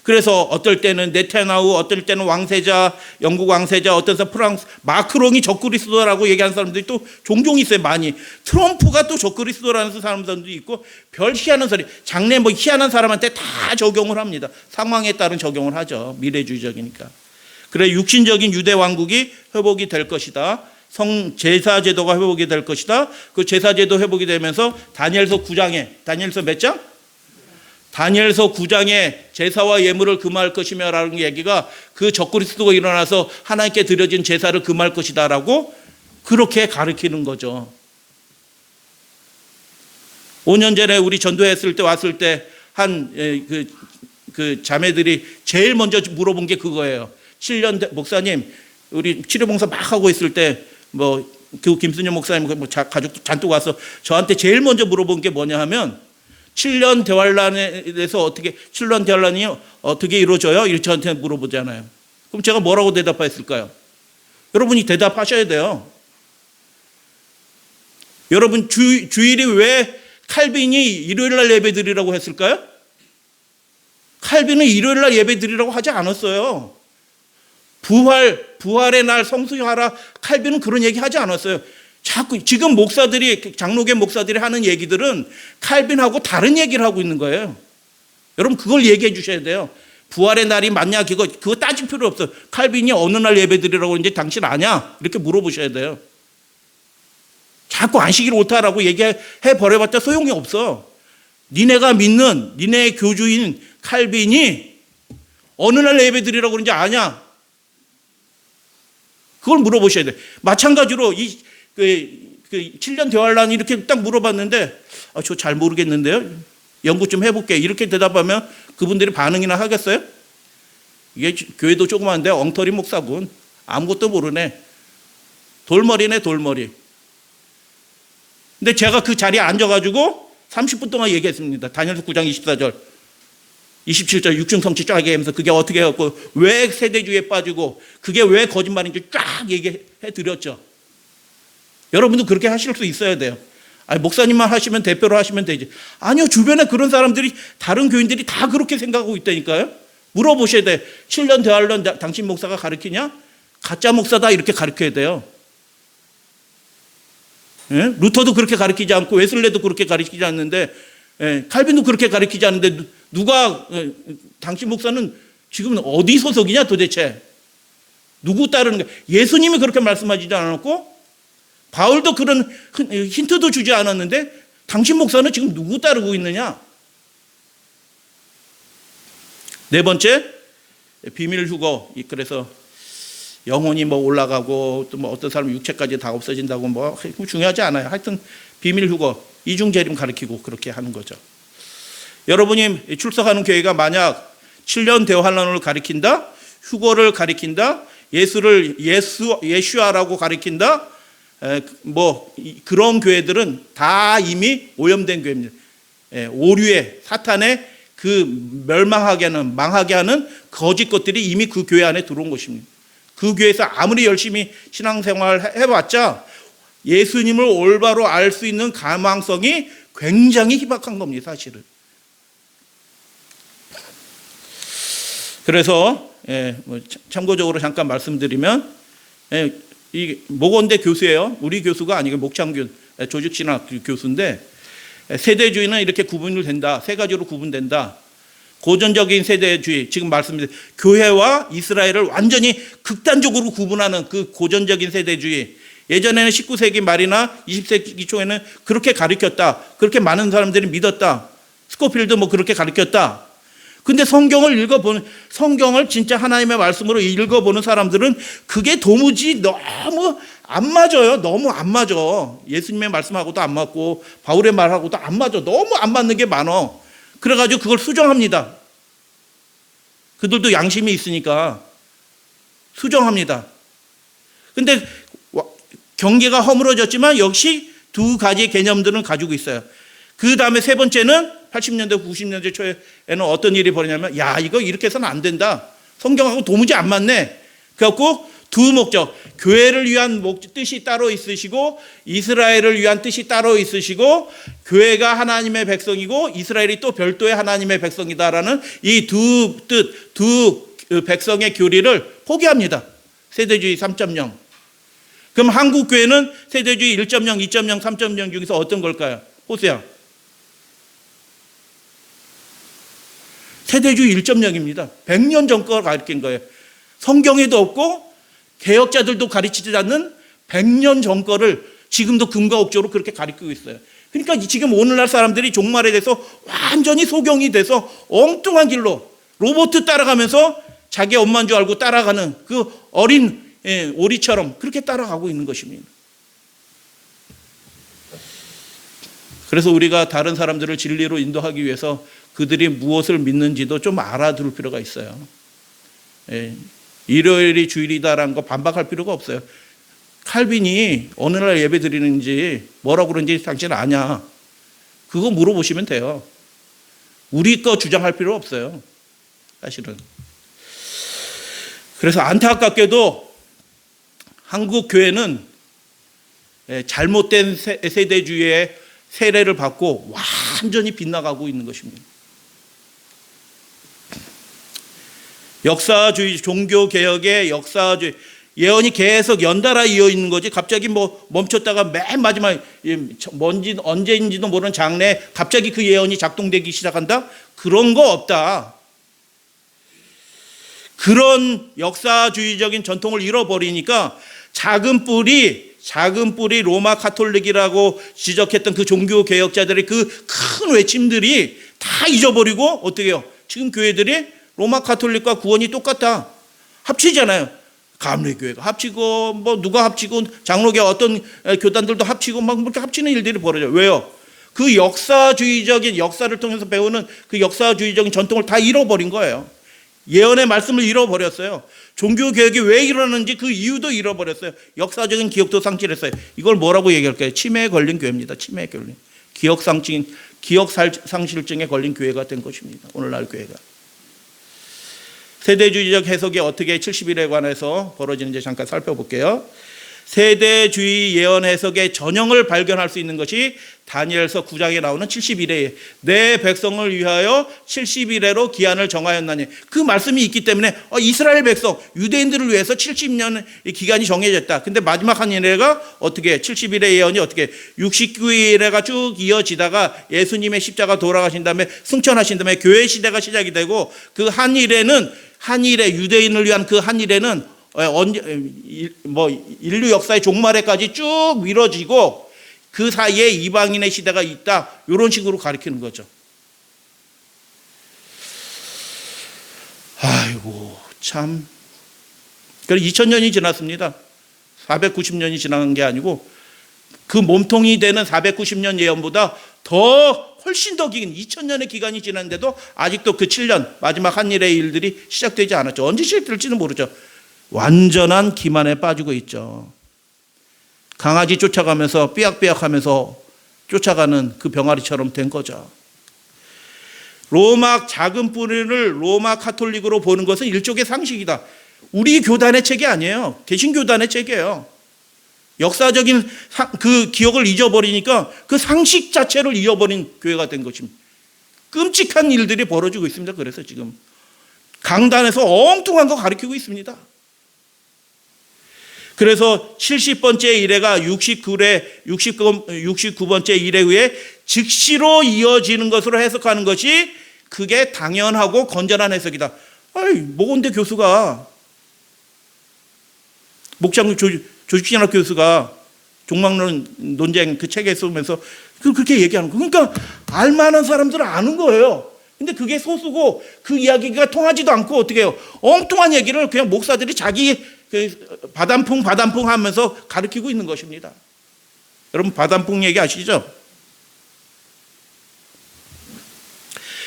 그래서 어떨 때는 네타냐후, 어떨 때는 왕세자, 영국 왕세자, 어떤 사 프랑스, 마크롱이 적그리스도라고 얘기하는 사람들이 또 종종 있어요. 많이. 트럼프가 또 적그리스도라는 사람들도 있고 별 희한한 소리. 장래 뭐 희한한 사람한테 다 적용을 합니다. 상황에 따른 적용을 하죠. 미래주의적이니까. 그래 육신적인 유대 왕국이 회복이 될 것이다. 제사 제도가 회복이 될 것이다. 그 제사 제도 회복이 되면서 다니엘서 9장에 다니엘서 몇 장? 다니엘서 9장에 제사와 예물을 금할 것이며 라는 얘기가 그 적그리스도가 일어나서 하나님께 드려진 제사를 금할 것이다 라고 그렇게 가르치는 거죠. 5년 전에 우리 전도했을 때 왔을 때 한 그 자매들이 제일 먼저 물어본 게 그거예요. 7년 목사님, 우리 치료봉사 막 하고 있을 때 그 김순영 목사님 가족도 잔뜩 와서 저한테 제일 먼저 물어본 게 뭐냐 하면 7년 대환란에 대해서 7년 대환란이 어떻게 이루어져요? 이렇게 저한테 물어보잖아요. 그럼 제가 뭐라고 대답했을까요? 여러분이 대답하셔야 돼요. 여러분 주일이 왜 칼빈이 일요일날 예배드리라고 했을까요? 칼빈은 일요일날 예배드리라고 하지 않았어요. 부활의 날 성수하라. 칼빈은 그런 얘기 하지 않았어요. 자꾸 지금 장로계 목사들이 하는 얘기들은 칼빈하고 다른 얘기를 하고 있는 거예요. 여러분 그걸 얘기해 주셔야 돼요. 부활의 날이 맞냐 그거 따질 필요 없어요. 칼빈이 어느 날 예배드리라고 이제 당신 아냐? 이렇게 물어보셔야 돼요. 자꾸 안식일 오타라고 얘기해 버려봤자 소용이 없어. 니네가 믿는 니네의 교주인 칼빈이 어느 날 예배드리라고 그런지 아냐? 그걸 물어보셔야 돼. 마찬가지로 7년 대환란이 이렇게 딱 물어봤는데 저 잘 모르겠는데요. 연구 좀 해볼게. 이렇게 대답하면 그분들이 반응이나 하겠어요? 이게 교회도 조그만데 엉터리 목사군. 아무것도 모르네. 돌머리네 돌머리. 근데 제가 그 자리에 앉아가지고 30분 동안 얘기했습니다. 다니엘서 9장 24절 27절 육중성취 쫙 얘기하면서 그게 어떻게 해갖고 왜 세대주의에 빠지고 그게 왜 거짓말인지 쫙 얘기해 드렸죠. 여러분도 그렇게 하실 수 있어야 돼요. 아니, 목사님만 하시면 대표로 하시면 되지. 아니요, 주변에 그런 사람들이 다른 교인들이 다 그렇게 생각하고 있다니까요. 물어보셔야 돼. 7년 대환란 당신 목사가 가르치냐? 가짜 목사다 이렇게 가르쳐야 돼요. 예? 루터도 그렇게 가르치지 않고 웨슬레도 그렇게 가르치지 않는데 칼빈도 그렇게 가르치지 않는데 누가 당신 목사는 지금 어디 소속이냐 도대체? 누구 따르는 거야? 예수님이 그렇게 말씀하지도 않았고 바울도 그런 힌트도 주지 않았는데 당신 목사는 지금 누구 따르고 있느냐? 네 번째, 비밀 휴거. 그래서 영혼이 올라가고 또 어떤 사람은 육체까지 다 없어진다고 중요하지 않아요. 하여튼 비밀 휴거, 이중재림 가르치고 그렇게 하는 거죠. 여러분이 출석하는 교회가 만약 7년 대환란을 가리킨다, 휴거를 가리킨다, 예수아라고 가리킨다, 그런 교회들은 다 이미 오염된 교회입니다. 오류의 사탄의 그 망하게 하는 거짓 것들이 이미 그 교회 안에 들어온 것입니다. 그 교회에서 아무리 열심히 신앙생활을 해봤자 예수님을 올바로 알 수 있는 가망성이 굉장히 희박한 겁니다, 사실은. 그래서 참고적으로 잠깐 말씀드리면 이 목원대 교수예요. 우리 교수가 아니고 목창균 조직신학 교수인데 세대주의는 이렇게 구분을 된다. 세 가지로 구분된다. 고전적인 세대주의, 지금 말씀드린 교회와 이스라엘을 완전히 극단적으로 구분하는 그 고전적인 세대주의. 예전에는 19세기 말이나 20세기 초에는 그렇게 가르쳤다. 그렇게 많은 사람들이 믿었다. 스코필드 그렇게 가르쳤다. 근데 성경을 진짜 하나님의 말씀으로 읽어보는 사람들은 그게 도무지 너무 안 맞아요. 너무 안 맞아. 예수님의 말씀하고도 안 맞고 바울의 말하고도 안 맞아. 너무 안 맞는 게 많아. 그래가지고 그걸 수정합니다. 그들도 양심이 있으니까 수정합니다. 근데 경계가 허물어졌지만 역시 두 가지 개념들은 가지고 있어요. 그 다음에 세 번째는 80년대, 90년대 초에는 어떤 일이 벌어냐면 이거 이렇게 해서는 안 된다. 성경하고 도무지 안 맞네. 그래갖고 두 목적, 교회를 위한 뜻이 따로 있으시고 이스라엘을 위한 뜻이 따로 있으시고 교회가 하나님의 백성이고 이스라엘이 또 별도의 하나님의 백성이다라는 이 두 뜻, 두 백성의 교리를 포기합니다. 세대주의 3.0. 그럼 한국 교회는 세대주의 1.0, 2.0, 3.0 중에서 어떤 걸까요? 호세야. 세대주의 1.0입니다. 100년 전 걸 가르친 거예요. 성경에도 없고 개혁자들도 가르치지 않는 100년 전 거를 지금도 금과 옥조로 그렇게 가르치고 있어요. 그러니까 지금 오늘날 사람들이 종말에 대해서 완전히 소경이 돼서 엉뚱한 길로 로봇 따라가면서 자기 엄마인 줄 알고 따라가는 그 어린 오리처럼 그렇게 따라가고 있는 것입니다. 그래서 우리가 다른 사람들을 진리로 인도하기 위해서 그들이 무엇을 믿는지도 좀 알아둘 필요가 있어요. 일요일이 주일이다라는 거 반박할 필요가 없어요. 칼빈이 어느 날 예배 드리는지 뭐라고 그러는지 당신 아냐? 그거 물어보시면 돼요. 우리 거 주장할 필요 없어요. 사실은. 그래서 안타깝게도 한국 교회는 잘못된 세대주의의 세례를 받고 완전히 빗나가고 있는 것입니다. 역사주의, 종교개혁의 역사주의, 예언이 계속 연달아 이어 있는 거지 갑자기 뭐 멈췄다가 맨 마지막에 언제인지도 모르는 장래에 갑자기 그 예언이 작동되기 시작한다? 그런 거 없다. 그런 역사주의적인 전통을 잃어버리니까 작은 뿌리 로마 카톨릭이라고 지적했던 그 종교개혁자들의 그 큰 외침들이 다 잊어버리고 어떻게 해요? 지금 교회들이 로마 카톨릭과 구원이 똑같다. 합치잖아요. 감리교회가 합치고 뭐 누가 합치고 장로교 어떤 교단들도 합치고 막 그렇게 합치는 일들이 벌어져요. 왜요? 그 역사주의적인 역사를 통해서 배우는 그 역사주의적인 전통을 다 잃어버린 거예요. 예언의 말씀을 잃어버렸어요. 종교개혁이 왜 일어났는지 그 이유도 잃어버렸어요. 역사적인 기억도 상실했어요. 이걸 뭐라고 얘기할까요? 치매에 걸린 교회입니다. 치매에 걸린. 기억상실증에 걸린 교회가 된 것입니다. 오늘날 교회가. 세대주의적 해석이 어떻게 70일에 관해서 벌어지는지 잠깐 살펴볼게요. 세대주의 예언 해석의 전형을 발견할 수 있는 것이 다니엘서 9장에 나오는 70일에 내 백성을 위하여 70일에로 기한을 정하였나니 그 말씀이 있기 때문에 이스라엘 백성 유대인들을 위해서 70년의 기간이 정해졌다. 근데 마지막 한 일회가 어떻게 70일의 예언이 어떻게 69일회가 쭉 이어지다가 예수님의 십자가 돌아가신 다음에 승천하신 다음에 교회 시대가 시작이 되고 그 한 일회 유대인을 위한 그 한 일회는 인류 역사의 종말에까지 쭉 미뤄지고 그 사이에 이방인의 시대가 있다. 이런 식으로 가리키는 거죠. 아이고 참. 그래서 2000년이 지났습니다. 490년이 지난 게 아니고 그 몸통이 되는 490년 예언보다 훨씬 더 긴 2000년의 기간이 지났는데도 아직도 그 7년 마지막 한일의 일들이 시작되지 않았죠. 언제 시작될지는 모르죠. 완전한 기만에 빠지고 있죠. 강아지 쫓아가면서 삐약삐약하면서 쫓아가는 그 병아리처럼 된 거죠. 로마 작은 뿌리를 로마 카톨릭으로 보는 것은 일종의 상식이다. 우리 교단의 책이 아니에요. 개신교단의 책이에요. 역사적인 그 기억을 잊어버리니까 그 상식 자체를 잃어버린 교회가 된 것입니다. 끔찍한 일들이 벌어지고 있습니다. 그래서 지금 강단에서 엉뚱한 거 가르치고 있습니다. 그래서 70번째 일회가 69번째 일회 후에 즉시로 이어지는 것으로 해석하는 것이 그게 당연하고 건전한 해석이다. 모건대 교수가 목장 조직신학 교수가 종말론 논쟁 그 책에 쓰면서 그렇게 얘기하는 거예요. 그러니까 알만한 사람들은 아는 거예요. 근데 그게 소수고 그 이야기가 통하지도 않고 어떻게 해요? 엉뚱한 얘기를 그냥 목사들이 자기 바단풍 하면서 가르치고 있는 것입니다. 여러분 바단풍 얘기 아시죠?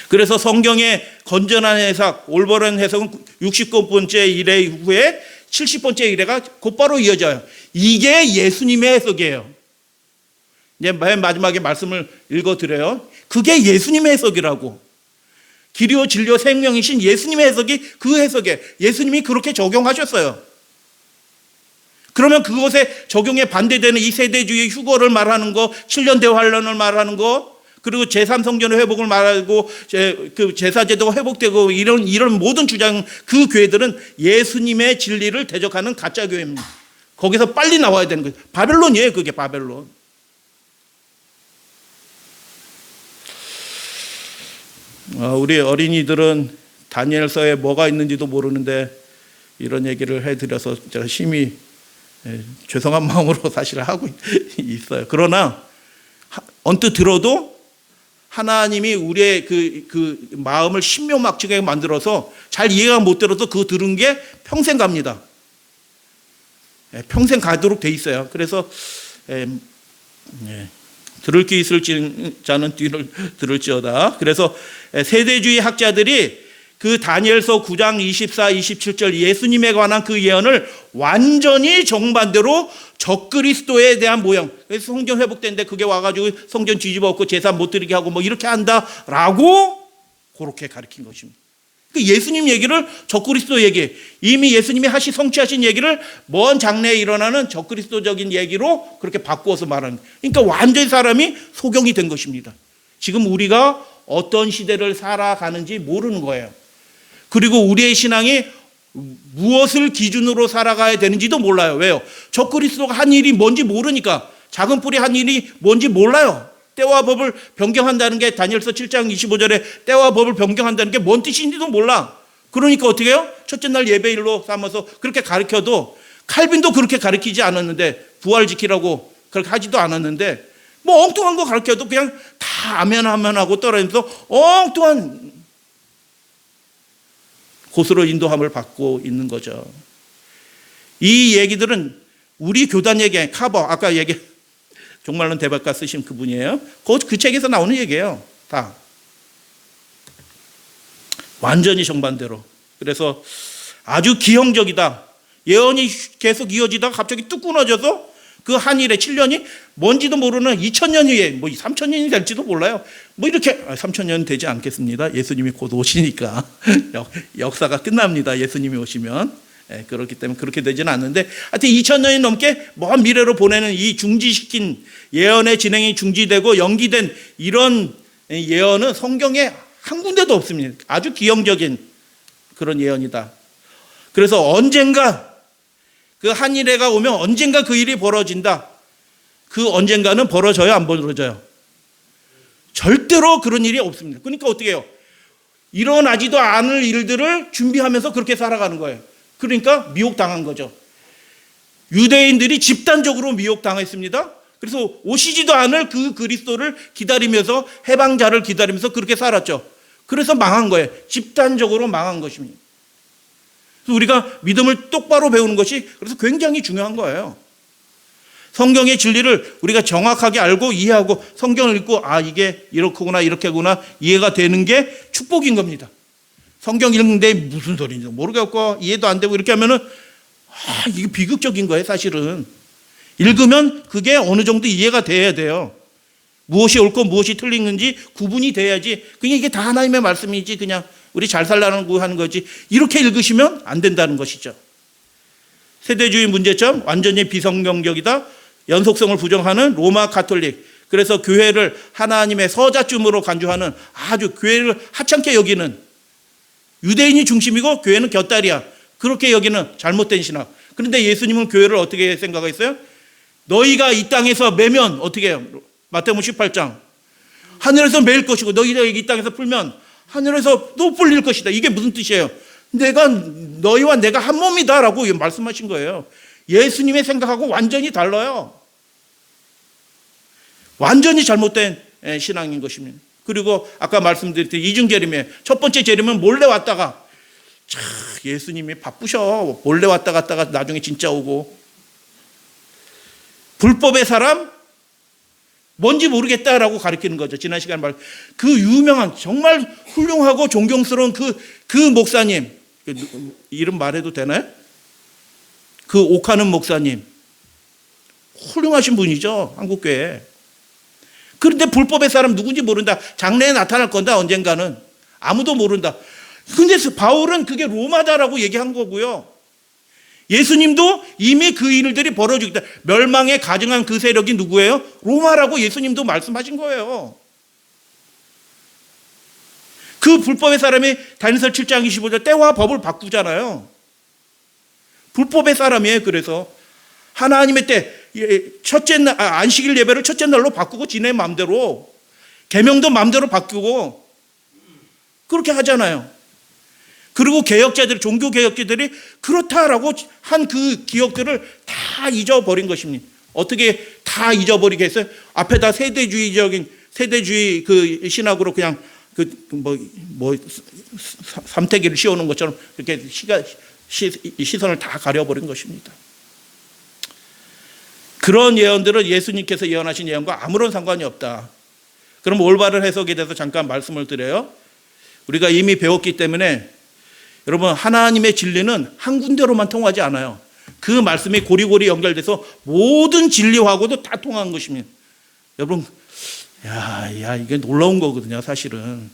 그래서 성경의 건전한 해석, 올바른 해석은 69번째 일회 후에 70번째 일회가 곧바로 이어져요. 이게 예수님의 해석이에요. 이제 맨 마지막에 말씀을 읽어드려요. 그게 예수님의 해석이라고. 길이요 진리요 생명이신 예수님의 해석이 그 해석이에요. 예수님이 그렇게 적용하셨어요. 그러면 그것에 적용에 반대되는 이 세대주의 휴거를 말하는 거, 7년 대환란을 말하는 거, 그리고 제3성전의 회복을 말하고 그 제사제도가 회복되고 이런 모든 주장, 그 교회들은 예수님의 진리를 대적하는 가짜 교회입니다. 거기서 빨리 나와야 되는 거예요. 바벨론이에요. 그게 바벨론. 우리 어린이들은 다니엘서에 뭐가 있는지도 모르는데 이런 얘기를 해드려서 제가 심히 죄송한 마음으로 사실 하고 있어요. 그러나 언뜻 들어도 하나님이 우리의 그 마음을 신묘막측하게 만들어서 잘 이해가 못 들어도 그거 들은 게 평생 갑니다. 평생 가도록 돼 있어요. 그래서 들을 귀 있을 자는 뒤를 들을지어다. 그래서 세대주의 학자들이 그 다니엘서 9장 24, 27절 예수님에 관한 그 예언을 완전히 정반대로 적그리스도에 대한 모형. 그래서 성전 회복되는데 그게 와가지고 성전 뒤집어 엎고 제사 못 드리게 하고 뭐 이렇게 한다라고 그렇게 가르친 것입니다. 그 예수님 얘기를 적그리스도 얘기, 이미 예수님이 성취하신 얘기를 먼 장래에 일어나는 적그리스도적인 얘기로 그렇게 바꾸어서 말하는 거예요. 그러니까 완전히 사람이 소경이 된 것입니다. 지금 우리가 어떤 시대를 살아가는지 모르는 거예요. 그리고 우리의 신앙이 무엇을 기준으로 살아가야 되는지도 몰라요. 왜요? 적그리스도가 한 일이 뭔지 모르니까. 작은 뿔이 한 일이 뭔지 몰라요. 때와 법을 변경한다는 게 다니엘서 7장 25절에 때와 법을 변경한다는 게 뭔 뜻인지도 몰라. 그러니까 어떻게 해요? 첫째 날 예배일로 삼아서 그렇게 가르쳐도, 칼빈도 그렇게 가르치지 않았는데, 부활 지키라고 그렇게 하지도 않았는데, 뭐 엉뚱한 거 가르쳐도 그냥 다 아멘 하고 떨어지면서 엉뚱한 곳으로 인도함을 받고 있는 거죠. 이 얘기들은 우리 교단 얘기, 카버, 아까 얘기 종말론 대박가 쓰신 그분이에요. 그 책에서 나오는 얘기예요. 다. 완전히 정반대로. 그래서 아주 기형적이다. 예언이 계속 이어지다가 갑자기 뚝 끊어져서 그 한일의 7년이 뭔지도 모르는 2000년 후에 뭐 3000년이 될지도 몰라요. 뭐 이렇게 3000년 되지 않겠습니다. 예수님이 곧 오시니까 역사가 끝납니다. 예수님이 오시면. 그렇기 때문에 그렇게 되지는 않는데, 하여튼 2000년이 넘게 먼 미래로 보내는 이 중지시킨 예언의 진행이 중지되고 연기된 이런 예언은 성경에 한 군데도 없습니다. 아주 기형적인 그런 예언이다. 그래서 언젠가 그 한일회가 오면 언젠가 그 일이 벌어진다. 그 언젠가는 벌어져요, 안 벌어져요? 절대로 그런 일이 없습니다. 그러니까 어떻게 해요? 일어나지도 않을 일들을 준비하면서 그렇게 살아가는 거예요. 그러니까 미혹당한 거죠. 유대인들이 집단적으로 미혹당했습니다. 그래서 오시지도 않을 그 그리스도를 기다리면서, 해방자를 기다리면서 그렇게 살았죠. 그래서 망한 거예요. 집단적으로 망한 것입니다. 그래서 우리가 믿음을 똑바로 배우는 것이 그래서 굉장히 중요한 거예요. 성경의 진리를 우리가 정확하게 알고 이해하고 성경을 읽고 이게 이렇구나 이렇게구나 이해가 되는 게 축복인 겁니다. 성경 읽는데 무슨 소리인지 모르겠고 이해도 안 되고 이렇게 하면은 이게 비극적인 거예요. 사실은 읽으면 그게 어느 정도 이해가 돼야 돼요. 무엇이 옳고 무엇이 틀린지 구분이 돼야지. 그냥 이게 다 하나님의 말씀이지 그냥 우리 잘 살라고 하는 거지 이렇게 읽으시면 안 된다는 것이죠. 세대주의 문제점, 완전히 비성경적이다. 연속성을 부정하는 로마 가톨릭. 그래서 교회를 하나님의 서자쯤으로 간주하는, 아주 교회를 하찮게 여기는, 유대인이 중심이고 교회는 곁다리야, 그렇게 여기는 잘못된 신학. 그런데 예수님은 교회를 어떻게 생각했어요? 너희가 이 땅에서 매면 어떻게 해요? 마태복음 18장 하늘에서 매일 것이고 너희가 이 땅에서 풀면 하늘에서 또 풀릴 것이다. 이게 무슨 뜻이에요? 너희와 내가 한 몸이다 라고 말씀하신 거예요. 예수님의 생각하고 완전히 달라요. 완전히 잘못된 신앙인 것입니다. 그리고 아까 말씀드렸듯이 이중재림이에요. 첫 번째 재림은 몰래 왔다가, 예수님이 바쁘셔. 몰래 왔다 갔다가 나중에 진짜 오고. 불법의 사람 뭔지 모르겠다라고 가르치는 거죠. 지난 시간에 그 유명한 정말 훌륭하고 존경스러운 그 목사님, 이름 말해도 되나요? 그 옥하는 목사님, 훌륭하신 분이죠. 한국교회. 그런데 불법의 사람 누군지 모른다. 장래에 나타날 건다. 언젠가는. 아무도 모른다. 근데 바울은 그게 로마다라고 얘기한 거고요. 예수님도 이미 그 일들이 벌어지고 있다. 멸망에 가증한 그 세력이 누구예요? 로마라고 예수님도 말씀하신 거예요. 그 불법의 사람이 다니엘서 7장 25절 때와 법을 바꾸잖아요. 불법의 사람이에요. 그래서 하나님의 때 첫째 날 안식일 예배를 첫째 날로 바꾸고 지네 마음대로, 계명도 마음대로 바꾸고 그렇게 하잖아요. 그리고 개혁자들이, 종교 개혁자들이 그렇다라고 한 그 기억들을 다 잊어버린 것입니다. 어떻게 다 잊어버리게 했어요? 앞에다 세대주의 그 신학으로 그냥 삼태기를 씌우는 것처럼 이렇게 시선을 다 가려버린 것입니다. 그런 예언들은 예수님께서 예언하신 예언과 아무런 상관이 없다. 그럼 올바른 해석에 대해서 잠깐 말씀을 드려요. 우리가 이미 배웠기 때문에 여러분, 하나님의 진리는 한 군데로만 통하지 않아요. 그 말씀이 고리고리 연결돼서 모든 진리하고도 다 통하는 것입니다. 여러분, 이게 놀라운 거거든요, 사실은.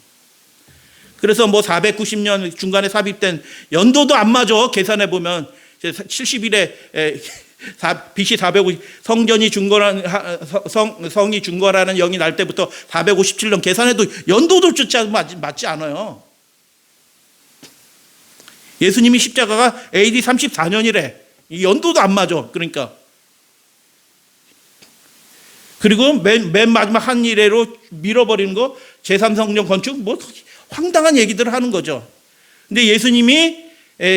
그래서 490년 중간에 삽입된 연도도 안 맞아. 계산해 보면 70일에 BC 450 성전이 성이 중거라는 영이 날 때부터 457년 계산해도 연도도 조차 맞지 않아요. 예수님이 십자가가 AD 34년이래. 연도도 안 맞아. 그러니까. 그리고 맨 마지막 한 일회로 밀어버리는 거, 제3성전 건축, 황당한 얘기들을 하는 거죠. 근데 예수님이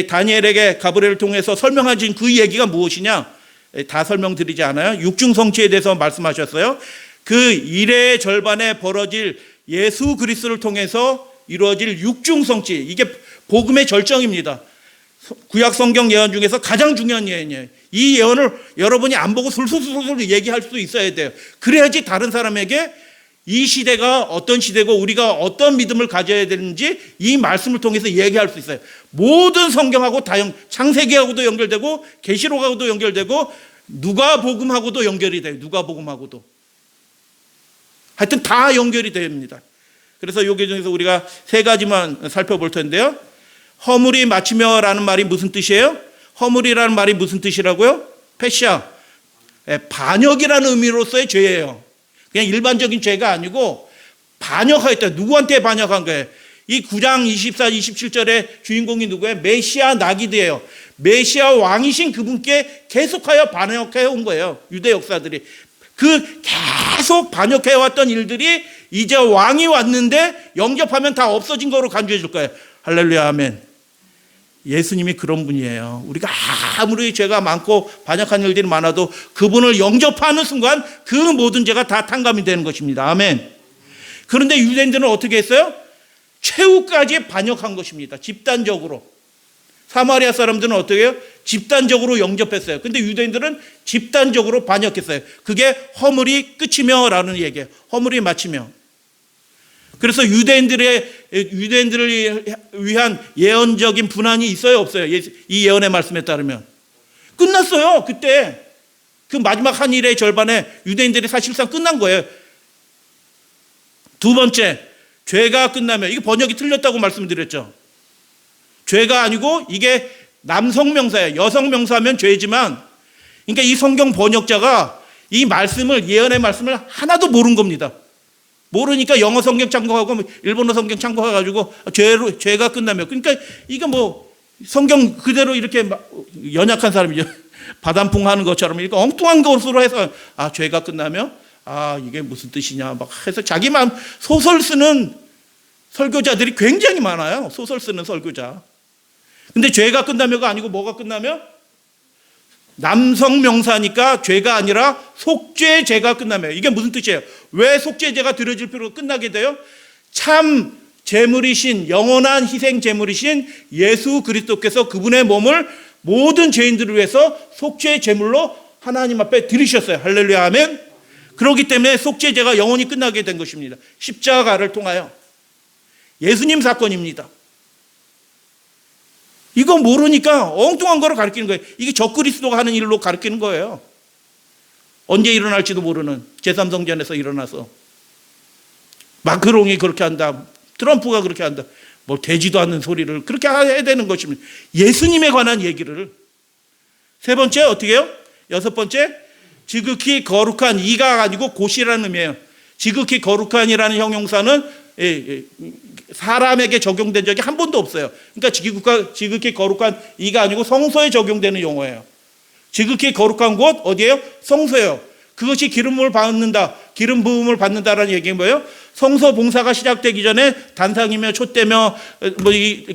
다니엘에게 가브리엘을 통해서 설명하신 그 얘기가 무엇이냐? 다 설명드리지 않아요. 육중성취에 대해서 말씀하셨어요. 그 일의 절반에 벌어질 예수 그리스도를 통해서 이루어질 육중성취, 이게 복음의 절정입니다. 구약 성경 예언 중에서 가장 중요한 예언이에요. 이 예언을 여러분이 안 보고 술술술술 얘기할 수 있어야 돼요. 그래야지 다른 사람에게 이 시대가 어떤 시대고 우리가 어떤 믿음을 가져야 되는지 이 말씀을 통해서 얘기할 수 있어요. 모든 성경하고 다 창세기하고도 연결되고 계시록하고도 연결되고 누가복음하고도 연결이 돼요. 누가복음하고도. 하여튼 다 연결이 됩니다. 그래서 여기 중에서 우리가 세 가지만 살펴볼 텐데요. 허물이 마치며라는 말이 무슨 뜻이에요? 허물이라는 말이 무슨 뜻이라고요? 패시아. 반역이라는 의미로서의 죄예요. 그냥 일반적인 죄가 아니고 반역하였다. 누구한테 반역한 거예요? 이 9장 24, 27절의 주인공이 누구예요? 메시아 나기드예요. 메시아 왕이신 그분께 계속하여 반역해 온 거예요. 유대 역사들이. 그 계속 반역해 왔던 일들이 이제 왕이 왔는데 영접하면 다 없어진 거로 간주해 줄 거예요. 할렐루야, 아멘. 예수님이 그런 분이에요. 우리가 아무리 죄가 많고 반역한 일들이 많아도 그분을 영접하는 순간 그 모든 죄가 다 탕감이 되는 것입니다. 아멘. 그런데 유대인들은 어떻게 했어요? 최후까지 반역한 것입니다. 집단적으로. 사마리아 사람들은 어떻게 해요? 집단적으로 영접했어요. 근데 유대인들은 집단적으로 반역했어요. 그게 허물이 끝이며라는 얘기예요. 허물이 마치며. 그래서 유대인들을 위한 예언적인 분한이 있어요, 없어요? 이 예언의 말씀에 따르면 끝났어요. 그때 그 마지막 한 일의 절반에 유대인들이 사실상 끝난 거예요. 두 번째, 죄가 끝나면, 이게 번역이 틀렸다고 말씀드렸죠. 죄가 아니고 이게 남성 명사예요. 여성 명사면 죄지만, 그러니까 이 성경 번역자가 이 말씀을, 예언의 말씀을 하나도 모른 겁니다. 모르니까 영어 성경 참고하고 일본어 성경 참고해가지고 죄가 끝나면, 그러니까 이게 성경 그대로 이렇게 연약한 사람이죠. 바단풍 하는 것처럼 이렇게 엉뚱한 것으로 해서 죄가 끝나면 이게 무슨 뜻이냐 막 해서 자기 마음 소설 쓰는 설교자들이 굉장히 많아요. 소설 쓰는 설교자. 근데 죄가 끝나며가 아니고 뭐가 끝나며? 남성 명사니까 죄가 아니라 속죄죄가 끝나며. 이게 무슨 뜻이에요? 왜 속죄죄가 드려질 필요가 끝나게 돼요? 참 제물이신, 영원한 희생 제물이신 예수 그리스도께서 그분의 몸을 모든 죄인들을 위해서 속죄 제물로 하나님 앞에 드리셨어요. 할렐루야, 아멘. 그렇기 때문에 속죄죄가 영원히 끝나게 된 것입니다. 십자가를 통하여. 예수님 사건입니다. 이거 모르니까 엉뚱한 거를 가르치는 거예요. 이게 적그리스도가 하는 일로 가르치는 거예요. 언제 일어날지도 모르는 제3성전에서 일어나서 마크롱이 그렇게 한다, 트럼프가 그렇게 한다, 되지도 않는 소리를 그렇게 해야 되는 것입니다. 예수님에 관한 얘기를. 세 번째 어떻게 해요? 여섯 번째, 지극히 거룩한, 이가 아니고 곧이라는 의미예요. 지극히 거룩한이라는 형용사는 사람에게 적용된 적이 한 번도 없어요. 그러니까 지극히 거룩한 이가 아니고 성소에 적용되는 용어예요. 지극히 거룩한 곳 어디예요? 성소예요. 그것이 기름 부음을 받는다라는 얘기는 뭐예요? 성소 봉사가 시작되기 전에 단상이며 촛대며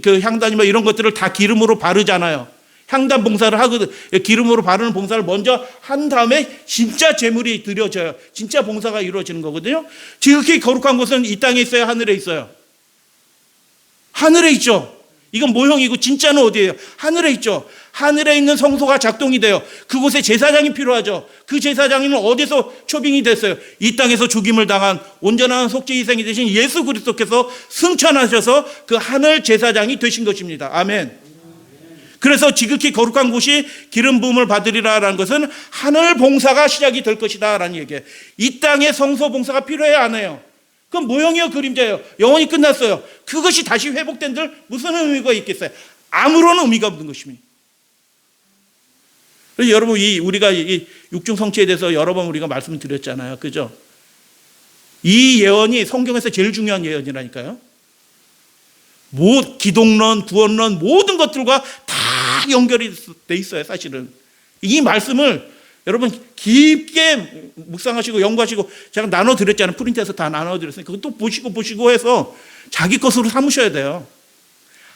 그 향단이며 이런 것들을 다 기름으로 바르잖아요. 향단 봉사를 하거든. 기름으로 바르는 봉사를 먼저 한 다음에 진짜 제물이 드려져요. 진짜 봉사가 이루어지는 거거든요. 지극히 거룩한 곳은 이 땅에 있어요? 하늘에 있어요? 하늘에 있죠. 이건 모형이고 진짜는 어디예요? 하늘에 있죠. 하늘에 있는 성소가 작동이 돼요. 그곳에 제사장이 필요하죠. 그 제사장은 어디서 초빙이 됐어요? 이 땅에서 죽임을 당한 온전한 속죄 희생이 되신 예수 그리스도께서 승천하셔서 그 하늘 제사장이 되신 것입니다. 아멘. 그래서 지극히 거룩한 곳이 기름 부음을 받으리라라는 것은 하늘 봉사가 시작이 될 것이다라는 얘기예요. 이 땅에 성소 봉사가 필요해요, 안 해요? 그건 모형이요, 그림자예요. 영원히 끝났어요. 그것이 다시 회복된들 무슨 의미가 있겠어요? 아무런 의미가 없는 것입니다. 그래서 여러분, 우리가 이 육중 성취에 대해서 여러 번 우리가 말씀을 드렸잖아요, 그죠? 이 예언이 성경에서 제일 중요한 예언이라니까요. 기독론, 구원론 모든 것들과 다 연결이 돼 있어요, 사실은. 이 말씀을 여러분 깊게 묵상하시고 연구하시고, 제가 나눠드렸잖아요. 프린트해서 다 나눠드렸으니까 그것도 보시고 해서 자기 것으로 삼으셔야 돼요.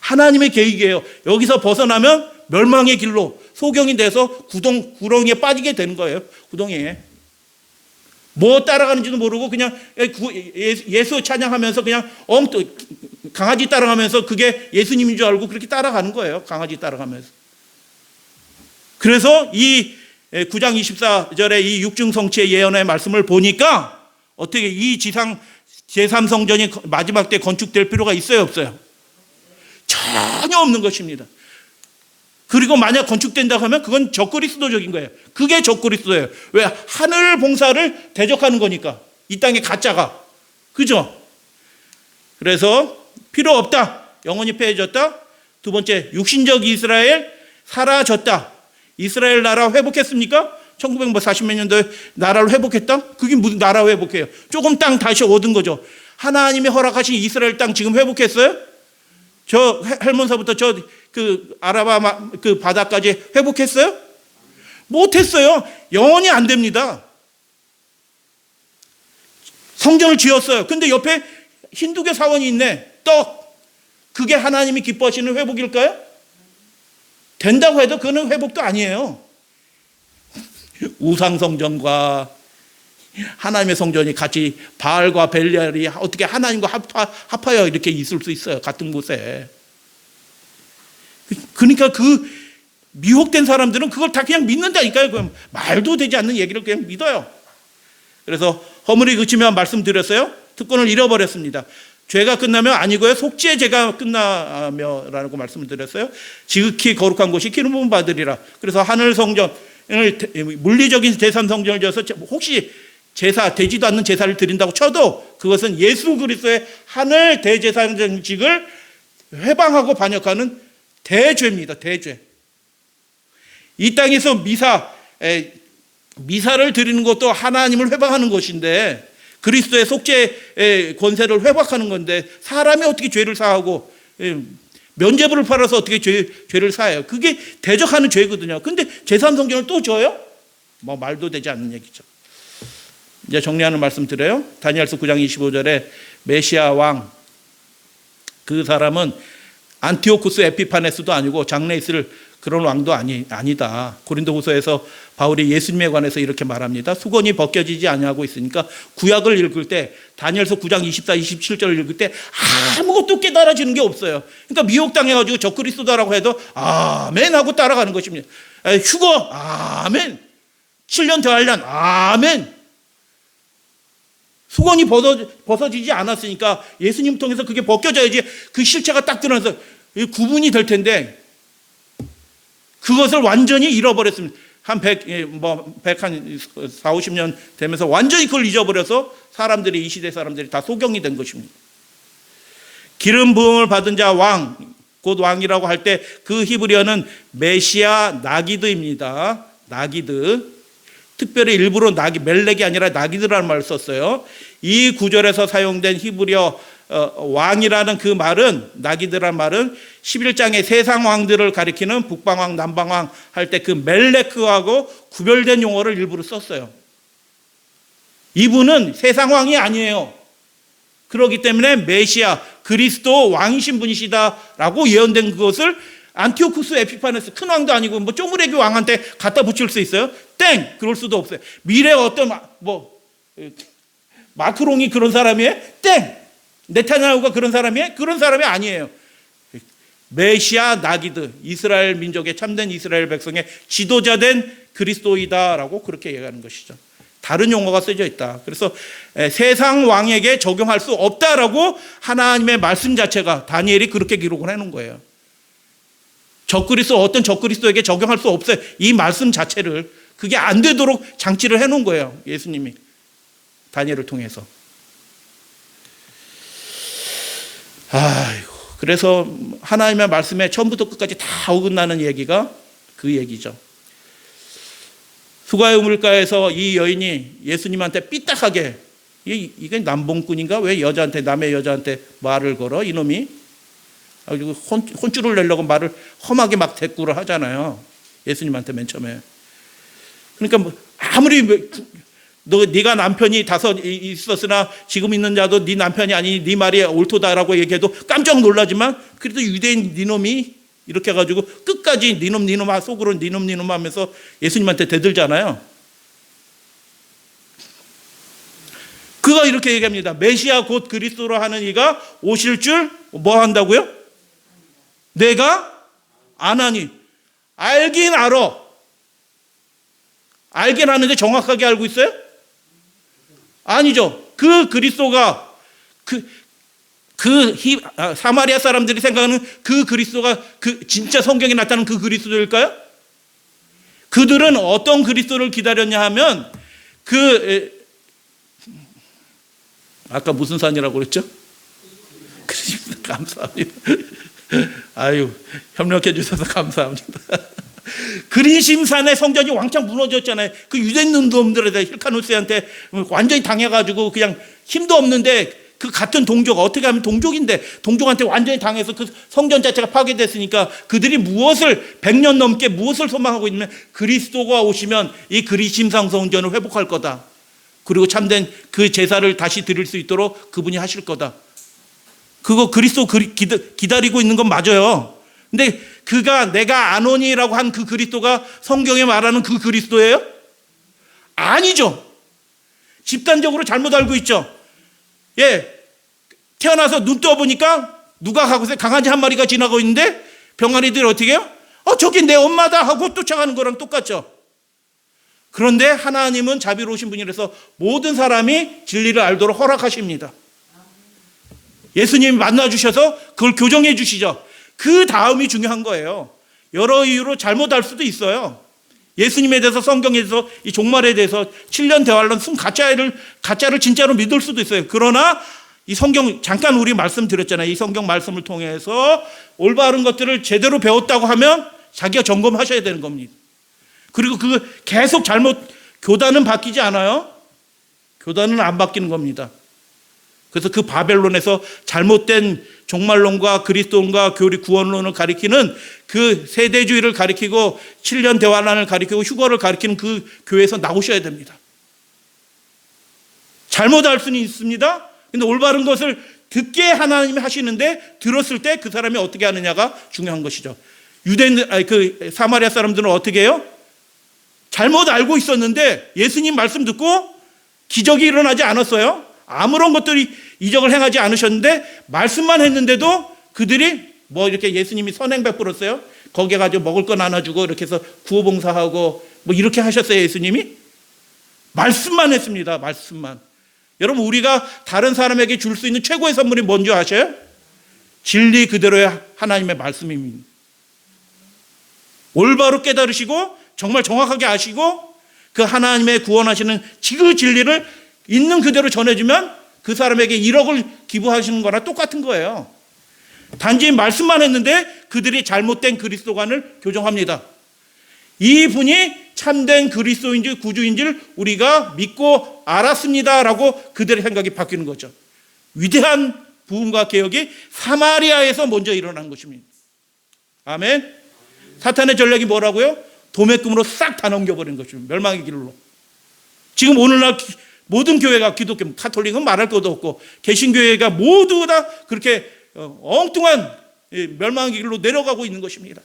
하나님의 계획이에요. 여기서 벗어나면 멸망의 길로 소경이 돼서 구덩이에 빠지게 되는 거예요. 구덩이에. 뭐 따라가는지도 모르고 그냥 예수 찬양하면서 그냥 강아지 따라가면서 그게 예수님인 줄 알고 그렇게 따라가는 거예요. 강아지 따라가면서. 그래서 이 9장 24절에 이 육중성취의 예언의 말씀을 보니까 어떻게 이 지상 제3성전이 마지막 때 건축될 필요가 있어요, 없어요? 전혀 없는 것입니다. 그리고 만약 건축된다고 하면 그건 적그리스도적인 거예요. 그게 적그리스도예요. 왜? 하늘 봉사를 대적하는 거니까. 이 땅의 가짜가. 그죠? 그래서 필요 없다. 영원히 폐해졌다. 두 번째, 육신적 이스라엘 사라졌다. 이스라엘 나라 회복했습니까? 1940몇 년도에 나라를 회복했다? 그게 무슨 나라 회복해요? 조금 땅 다시 얻은 거죠. 하나님이 허락하신 이스라엘 땅 지금 회복했어요? 저 헬몬서부터 그 아라바 그 바다까지 회복했어요? 못했어요. 영원히 안 됩니다. 성전을 지었어요. 근데 옆에 힌두교 사원이 있네. 그게 하나님이 기뻐하시는 회복일까요? 된다고 해도 그는 회복도 아니에요. 우상 성전과 하나님의 성전이 같이 바알과 벨리알이 어떻게 하나님과 합하여 이렇게 있을 수 있어요, 같은 곳에. 그러니까 그 미혹된 사람들은 그걸 다 그냥 믿는다니까요. 그럼 말도 되지 않는 얘기를 그냥 믿어요. 그래서 허물이 그치면 말씀드렸어요. 특권을 잃어버렸습니다. 죄가 끝나면 아니고요, 속죄의 죄가 끝나며라고 말씀을 드렸어요. 지극히 거룩한 곳이 기름 부음 받으리라. 그래서 하늘 성전을 물리적인 제3성전을 지어서 혹시 제사 되지도 않는 제사를 드린다고 쳐도 그것은 예수 그리스도의 하늘 대제사장직을 회방하고 반역하는 대죄입니다. 대죄. 이 땅에서 미사를 드리는 것도 하나님을 회방하는 것인데, 그리스도의 속죄의 권세를 회복하는 건데, 사람이 어떻게 죄를 사하고 면죄부를 팔아서 어떻게 죄를 사해요? 그게 대적하는 죄거든요. 근데 제3성전을 또 줘요? 뭐 말도 되지 않는 얘기죠. 이제 정리하는 말씀 드려요. 다니엘서 9장 25절에 메시아 왕, 그 사람은 안티오쿠스 에피파네스도 아니고 장래에 있을 그런 왕도 아니다. 고린도후서에서 바울이 예수님에 관해서 이렇게 말합니다. 수건이 벗겨지지 아니하고 있으니까 구약을 읽을 때, 다니엘서 9장 24, 27절을 읽을 때 아무것도 깨달아지는 게 없어요. 그러니까 미혹당해가지고 적그리스도라고 해도 아멘 하고 따라가는 것입니다. 휴거 아멘, 7년 더 하련 아멘. 수건이 벗어지지 않았으니까 예수님 통해서 그게 벗겨져야지 그 실체가 딱 드러나서 구분이 될 텐데, 그것을 완전히 잃어버렸습니다. 한 4, 50년 되면서 완전히 그걸 잊어버려서 이 시대 사람들이 다 소경이 된 것입니다. 기름 부음을 받은 자 왕, 곧 왕이라고 할 때 그 히브리어는 메시아 나기드입니다. 나기드. 특별히 일부러 멜렉이 아니라 나기드라는 말을 썼어요. 이 구절에서 사용된 히브리어 왕이라는 그 말은, 나기드라는 말은 11장의 세상 왕들을 가리키는 북방왕, 남방왕 할 때 그 멜레크하고 구별된 용어를 일부러 썼어요. 이분은 세상 왕이 아니에요. 그렇기 때문에 메시아, 그리스도 왕이신 분이시다라고 예언된 그것을 안티오쿠스 에피파네스, 큰 왕도 아니고 뭐 쪼무레기 왕한테 갖다 붙일 수 있어요? 땡! 그럴 수도 없어요. 미래 어떤 마크롱이 그런 사람이에요? 땡! 네타냐후가 그런 사람이에요? 그런 사람이 아니에요. 메시아 나기드, 이스라엘 민족의 참된 이스라엘 백성의 지도자된 그리스도이다라고 그렇게 얘기하는 것이죠. 다른 용어가 쓰여져 있다. 그래서 세상 왕에게 적용할 수 없다라고 하나님의 말씀 자체가 다니엘이 그렇게 기록을 해놓은 거예요. 어떤 적그리스도에게 적용할 수 없어요. 이 말씀 자체를 그게 안 되도록 장치를 해놓은 거예요. 예수님이 다니엘을 통해서. 아이고, 그래서 하나님의 말씀에 처음부터 끝까지 다 어긋나는 얘기가 그 얘기죠. 수가의 우물가에서 이 여인이 예수님한테 삐딱하게, 이게 남봉꾼인가? 왜 남의 여자한테 말을 걸어? 이놈이. 그리고 혼쭐을 내려고 말을 험하게 막 대꾸를 하잖아요. 예수님한테 맨 처음에. 그러니까 아무리 네가 남편이 5 있었으나 지금 있는 자도 네 남편이 아니니 네 말이 옳도다라고 얘기해도 깜짝 놀라지만 그래도 유대인 니놈이 이렇게 해가지고 끝까지 니놈 속으로 니놈 하면서 예수님한테 대들잖아요. 그가 이렇게 얘기합니다. 메시아 곧 그리스도로 하는 이가 오실 줄 뭐 한다고요? 내가 아나니. 알긴 알아. 알긴 아는데 정확하게 알고 있어요? 아니죠. 그 그리스도가 사마리아 사람들이 생각하는 그 그리스도가 진짜 성경에 나타나는 그 그리스도일까요? 그들은 어떤 그리스도를 기다렸냐 하면 아까 무슨 산이라고 그랬죠? 감사합니다. 아유, 협력해 주셔서 감사합니다. 그리심산의 성전이 왕창 무너졌잖아요. 그 유대인 놈들한테, 힐카누스한테 완전히 당해가지고 그냥 힘도 없는데 그 같은 동족, 어떻게 하면 동족인데 동족한테 완전히 당해서 그 성전 자체가 파괴됐으니까 그들이 100년 넘게 무엇을 소망하고 있냐면 그리스도가 오시면 이 그리심산 성전을 회복할 거다. 그리고 참된 그 제사를 다시 드릴 수 있도록 그분이 하실 거다. 그거 그리스도 기다리고 있는 건 맞아요. 근데 그가 내가 아노니라고 한 그 그리스도가 성경에 말하는 그 그리스도예요? 아니죠. 집단적으로 잘못 알고 있죠. 태어나서 눈 떠보니까 누가 가고서 강아지 한 마리가 지나고 있는데 병아리들이 어떻게 해요? 저기 내 엄마다 하고 쫓아가는 거랑 똑같죠. 그런데 하나님은 자비로우신 분이라서 모든 사람이 진리를 알도록 허락하십니다. 예수님이 만나주셔서 그걸 교정해 주시죠. 그 다음이 중요한 거예요. 여러 이유로 잘못 알 수도 있어요. 예수님에 대해서 성경에서 이 종말에 대해서 7년 대환란 가짜를 진짜로 믿을 수도 있어요. 그러나 이 성경 잠깐 우리 말씀드렸잖아요. 이 성경 말씀을 통해서 올바른 것들을 제대로 배웠다고 하면 자기가 점검하셔야 되는 겁니다. 그리고 계속 교단은 바뀌지 않아요. 교단은 안 바뀌는 겁니다. 그래서 그 바벨론에서 잘못된 종말론과 그리스도론과 구원론을 가리키는 그 세대주의를 가리키고 7년 대환란을 가리키고 휴거를 가리키는 그 교회에서 나오셔야 됩니다. 잘못할 수는 있습니다. 근데 올바른 것을 듣게 하나님이 하시는데 들었을 때 그 사람이 어떻게 하느냐가 중요한 것이죠. 사마리아 사람들은 어떻게 해요? 잘못 알고 있었는데 예수님 말씀 듣고 기적이 일어나지 않았어요. 아무런 것들이 이적을 행하지 않으셨는데 말씀만 했는데도 그들이 이렇게 예수님이 선행 베풀었어요. 거기에 가지고 먹을 거 나눠주고 이렇게 해서 구호봉사하고 이렇게 하셨어요. 예수님이 말씀만 했습니다. 말씀만. 여러분, 우리가 다른 사람에게 줄 수 있는 최고의 선물이 뭔지 아셔요? 진리 그대로의 하나님의 말씀입니다. 올바로 깨달으시고 정말 정확하게 아시고 그 하나님의 구원하시는 그 진리를 있는 그대로 전해주면 그 사람에게 1억을 기부하시는 거나 똑같은 거예요. 단지 말씀만 했는데 그들이 잘못된 그리스도관을 교정합니다. 이분이 참된 그리스도인지 구주인지를 우리가 믿고 알았습니다라고 그들의 생각이 바뀌는 거죠. 위대한 부흥과 개혁이 사마리아에서 먼저 일어난 것입니다. 아멘. 사탄의 전략이 뭐라고요? 도매금으로 싹 다 넘겨버리는 것입니다. 멸망의 길로. 지금 오늘날 모든 교회가 기독교, 카톨릭은 말할 것도 없고 개신교회가 모두 다 그렇게 엉뚱한 멸망의 길로 내려가고 있는 것입니다.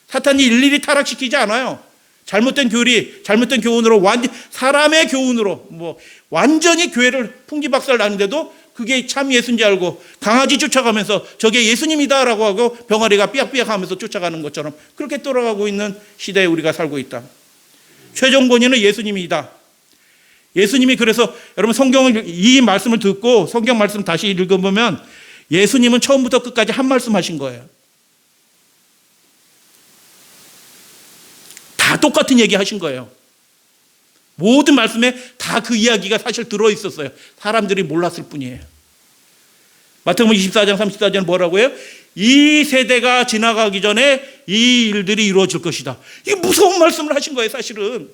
사탄이 일일이 타락시키지 않아요. 잘못된 교리, 잘못된 교훈으로 사람의 교훈으로 완전히 교회를 풍기박살 나는데도 그게 참 예수인지 알고 강아지 쫓아가면서 저게 예수님이다라고 하고 병아리가 삐약삐약 하면서 쫓아가는 것처럼 그렇게 돌아가고 있는 시대에 우리가 살고 있다. 최종 권위는 예수님이다. 예수님이 그래서 여러분 성경을 이 말씀을 듣고 성경 말씀 다시 읽어보면 예수님은 처음부터 끝까지 한 말씀 하신 거예요. 다 똑같은 얘기 하신 거예요. 모든 말씀에 다 그 이야기가 사실 들어있었어요. 사람들이 몰랐을 뿐이에요. 마태복음 24장 34절 뭐라고 해요? 이 세대가 지나가기 전에 이 일들이 이루어질 것이다. 이게 무서운 말씀을 하신 거예요. 사실은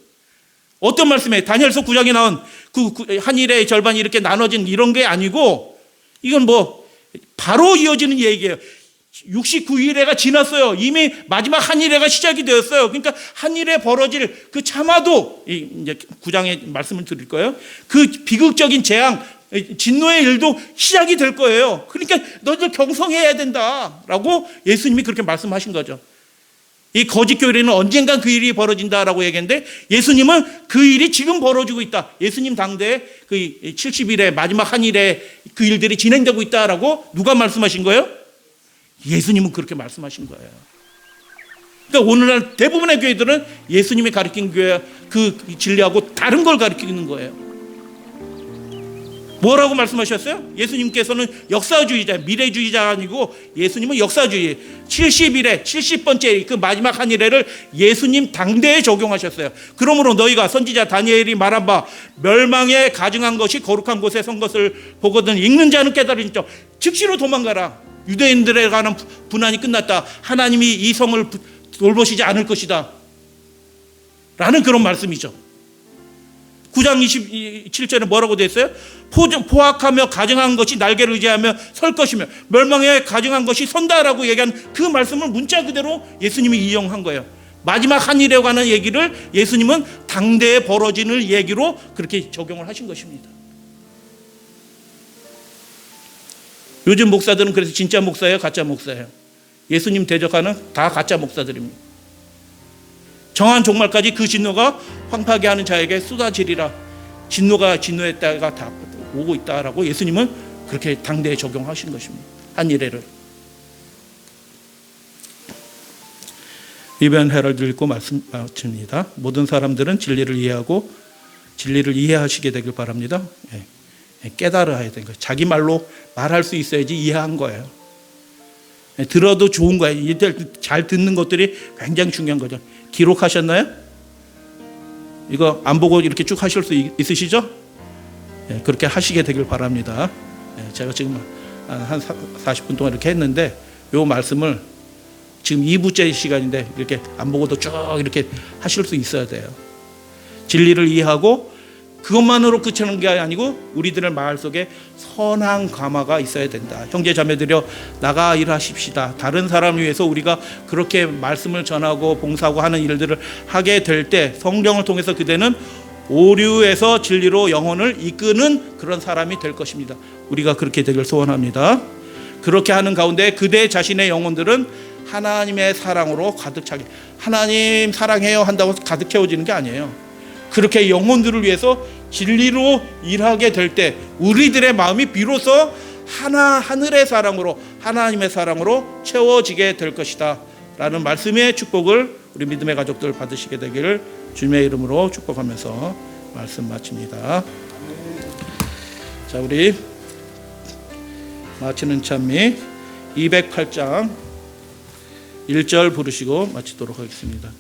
어떤 말씀에 다니엘서 9장에 나온 그 한일의 절반이 이렇게 나눠진 이런 게 아니고 이건 뭐 바로 이어지는 얘기예요. 69일회가 지났어요. 이미 마지막 한일회가 시작이 되었어요. 그러니까 한일회 벌어질 그 차마도 이제 9장에 말씀을 드릴 거예요. 그 비극적인 재앙, 진노의 일도 시작이 될 거예요. 그러니까 너희들 경성해야 된다라고 예수님이 그렇게 말씀하신 거죠. 이 거짓 교회는 언젠간 그 일이 벌어진다라고 얘기했는데 예수님은 그 일이 지금 벌어지고 있다. 예수님 당대에 그 70일의 마지막 한일회 그 일들이 진행되고 있다라고 누가 말씀하신 거예요? 예수님은 그렇게 말씀하신 거예요. 그러니까 오늘날 대부분의 교회들은 예수님이 가르친 교회 그 진리하고 다른 걸 가르치는 거예요. 뭐라고 말씀하셨어요? 예수님께서는 역사주의자, 미래주의자가 아니고 예수님은 역사주의. 70일에 70번째 그 마지막 한일회를 예수님 당대에 적용하셨어요. 그러므로 너희가 선지자 다니엘이 말한 바 멸망에 가증한 것이 거룩한 곳에 선 것을 보거든 읽는 자는 깨달으니 즉시로 도망가라. 유대인들에 관한 분한이 끝났다. 하나님이 이 성을 돌보시지 않을 것이다 라는 그런 말씀이죠. 9장 27절에 뭐라고 되어 있어요? 포악하며 가증한 것이 날개를 의지하며 설 것이며 멸망에 가증한 것이 선다라고 얘기한 그 말씀을 문자 그대로 예수님이 이용한 거예요. 마지막 한일에 관한 얘기를 예수님은 당대에 벌어지는 얘기로 그렇게 적용을 하신 것입니다. 요즘 목사들은 그래서 진짜 목사예요, 가짜 목사예요? 예수님 대적하는 다 가짜 목사들입니다. 정한 종말까지 그 진노가 황폐하게 하는 자에게 쏟아지리라. 진노의 때가 다 오고 있다라고 예수님은 그렇게 당대에 적용하신 것입니다. 한일회를. 리비안 헤럴드 읽고 말씀 마칩니다. 모든 사람들은 진리를 이해하고 진리를 이해하시게 되길 바랍니다. 깨달아야 되는 거예요. 자기 말로 말할 수 있어야지 이해한 거예요. 들어도 좋은 거예요. 이들 잘 듣는 것들이 굉장히 중요한 거죠. 기록하셨나요? 이거 안 보고 이렇게 쭉 하실 수 있으시죠? 그렇게 하시게 되길 바랍니다. 제가 지금 한 40분 동안 이렇게 했는데 이 말씀을 지금 2부째 시간인데 이렇게 안 보고도 쭉 이렇게 하실 수 있어야 돼요. 진리를 이해하고 그것만으로 그치는 게 아니고 우리들의 마을 속에 선한 감화가 있어야 된다. 형제 자매들여 나가 일하십시다. 다른 사람을 위해서 우리가 그렇게 말씀을 전하고 봉사하고 하는 일들을 하게 될 때 성령을 통해서 그대는 오류에서 진리로 영혼을 이끄는 그런 사람이 될 것입니다. 우리가 그렇게 되길 소원합니다. 그렇게 하는 가운데 그대 자신의 영혼들은 하나님의 사랑으로 가득 차게, 하나님 사랑해요 한다고 가득 채워지는 게 아니에요. 그렇게 영혼들을 위해서 진리로 일하게 될 때 우리들의 마음이 비로소 하늘의 사랑으로 하나님의 사랑으로 채워지게 될 것이다 라는 말씀의 축복을 우리 믿음의 가족들 받으시게 되기를 주님의 이름으로 축복하면서 말씀 마칩니다. 자, 우리 마치는 찬미 208장 1절 부르시고 마치도록 하겠습니다.